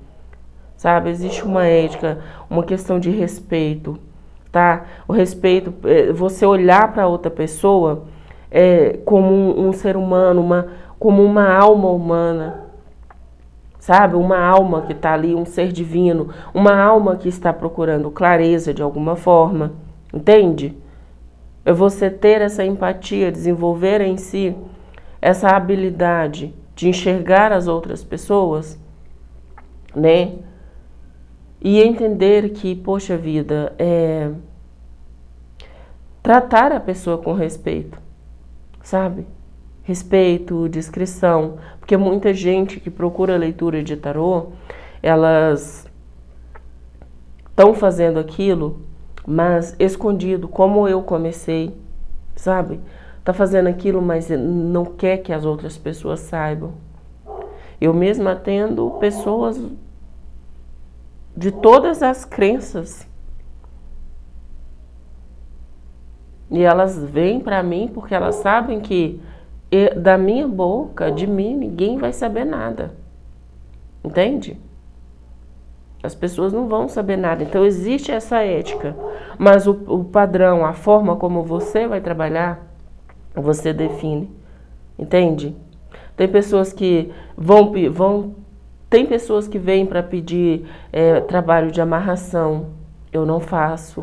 sabe? Existe uma ética, uma questão de respeito, tá? O respeito, você olhar para outra pessoa como um ser humano, como uma alma humana, sabe? Uma alma que está ali, um ser divino, uma alma que está procurando clareza de alguma forma, entende? É você ter essa empatia, desenvolver em si essa habilidade de enxergar as outras pessoas, né? E entender que, poxa vida, tratar a pessoa com respeito, sabe? respeito, discrição, porque muita gente que procura leitura de tarô, elas estão fazendo aquilo, mas escondido, como eu comecei, sabe? Tá fazendo aquilo, mas não quer que as outras pessoas saibam. Eu mesma atendo pessoas de todas as crenças. E elas vêm para mim porque elas sabem que da minha boca, de mim, ninguém vai saber nada. Entende? As pessoas não vão saber nada. Então existe essa ética. Mas o padrão, a forma como você vai trabalhar, você define. Entende? Tem pessoas que tem pessoas que vêm para pedir trabalho de amarração. Eu não faço,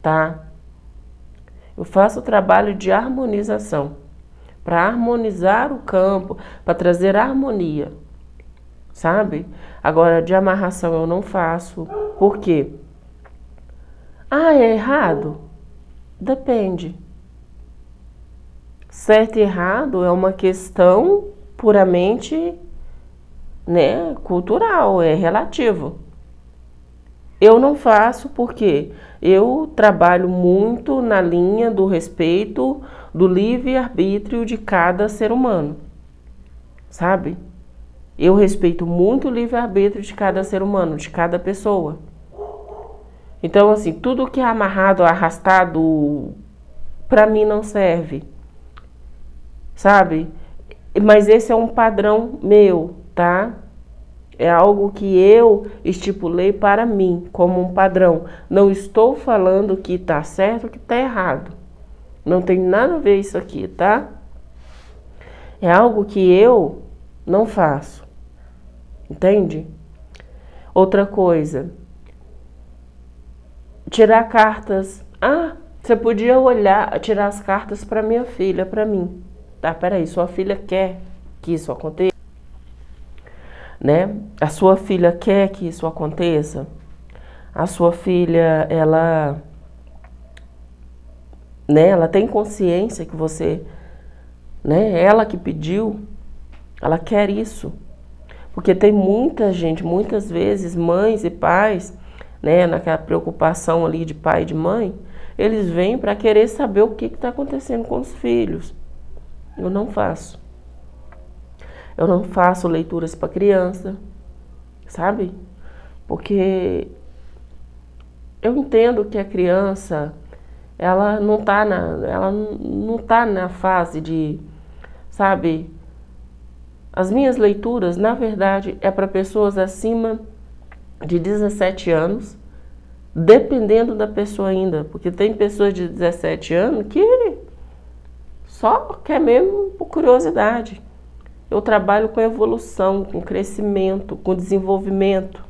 tá? Eu faço trabalho de harmonização, para harmonizar o campo, para trazer harmonia, sabe? Agora, de amarração eu não faço. Por quê? Ah, é errado? Depende. Certo e errado é uma questão puramente, né, cultural, é relativo. Eu não faço porque eu trabalho muito na linha do respeito do livre-arbítrio de cada ser humano, sabe? Eu respeito muito o livre-arbítrio de cada ser humano, de cada pessoa. Então, assim, tudo que é amarrado, arrastado, pra mim não serve, sabe? Mas esse é um padrão meu, tá? É algo que eu estipulei para mim, como um padrão. Não estou falando que tá certo ou que tá errado. Não tem nada a ver isso aqui, tá? É algo que eu não faço. Entende? Outra coisa. Tirar cartas. Ah, você podia tirar as cartas para minha filha, para mim. Tá, peraí, sua filha quer que isso aconteça? Né? A sua filha quer que isso aconteça? A sua filha, ela tem consciência que você, né? Ela que pediu, ela quer isso. Porque tem muita gente, muitas vezes, mães e pais, né? Naquela preocupação ali de pai e de mãe, eles vêm para querer saber o que está acontecendo com os filhos. Eu não faço. Eu não faço leituras para criança, sabe? Porque eu entendo que a criança, ela não tá na fase de, sabe? As minhas leituras, na verdade, é para pessoas acima de 17 anos, dependendo da pessoa ainda. Porque tem pessoas de 17 anos que só quer mesmo por curiosidade. Eu trabalho com evolução, com crescimento, com desenvolvimento,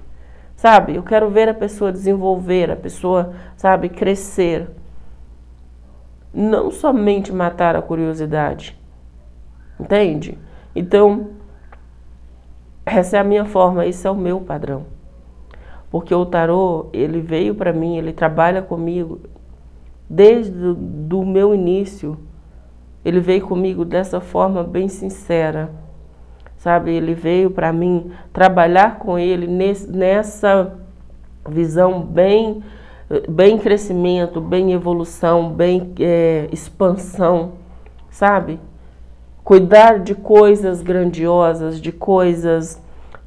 sabe? Eu quero ver a pessoa desenvolver, a pessoa, sabe, crescer. Não somente matar a curiosidade, entende? Então, essa é a minha forma, esse é o meu padrão. Porque o tarô, ele veio para mim, ele trabalha comigo desde do meu início. Ele veio comigo dessa forma bem sincera. Sabe, ele veio para mim trabalhar com ele nessa visão bem crescimento, bem evolução, bem expansão, sabe? Cuidar de coisas grandiosas, de coisas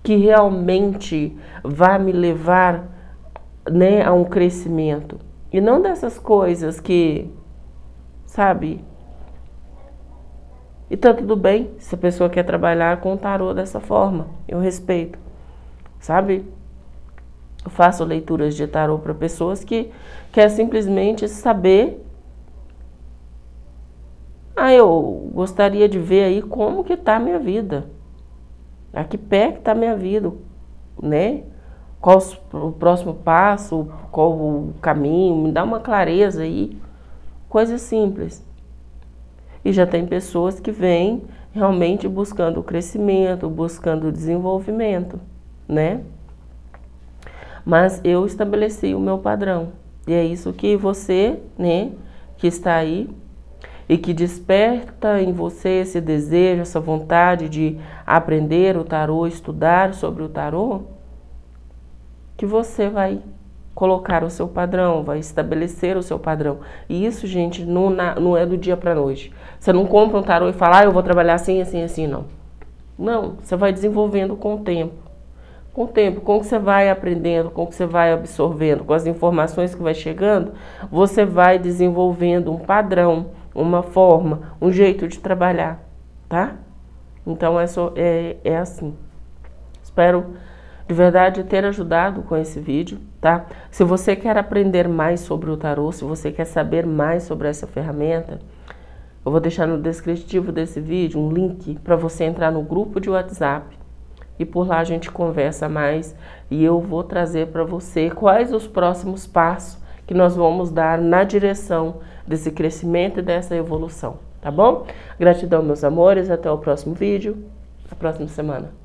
que realmente vai me levar, né, a um crescimento. E não dessas coisas que, sabe... E tá tudo bem se a pessoa quer trabalhar com o tarô dessa forma. Eu respeito, sabe? Eu faço leituras de tarô para pessoas que querem simplesmente saber. Ah, eu gostaria de ver aí como que tá a minha vida. A que pé que tá a minha vida, né? Qual o próximo passo, qual o caminho, me dá uma clareza aí. Coisa simples. E já tem pessoas que vêm realmente buscando o crescimento, buscando o desenvolvimento, né? Mas eu estabeleci o meu padrão. E é isso que você, né, que está aí. e que desperta em você esse desejo, essa vontade de aprender o tarô, estudar sobre o tarô, que você vai colocar o seu padrão, vai estabelecer o seu padrão. E isso, gente, não é do dia para a noite. Você não compra um tarô e fala, eu vou trabalhar assim, assim, assim, não. Não, você vai desenvolvendo com o tempo. Com o tempo, com o que você vai aprendendo, com o que você vai absorvendo, com as informações que vai chegando, você vai desenvolvendo um padrão, uma forma, um jeito de trabalhar, tá? Então é assim. Espero de verdade ter ajudado com esse vídeo, tá? Se você quer aprender mais sobre o tarô, se você quer saber mais sobre essa ferramenta, eu vou deixar no descritivo desse vídeo um link para você entrar no grupo de WhatsApp. E por lá a gente conversa mais e eu vou trazer para você quais os próximos passos que nós vamos dar na direção desse crescimento e dessa evolução, tá bom? Gratidão, meus amores, até o próximo vídeo, na próxima semana.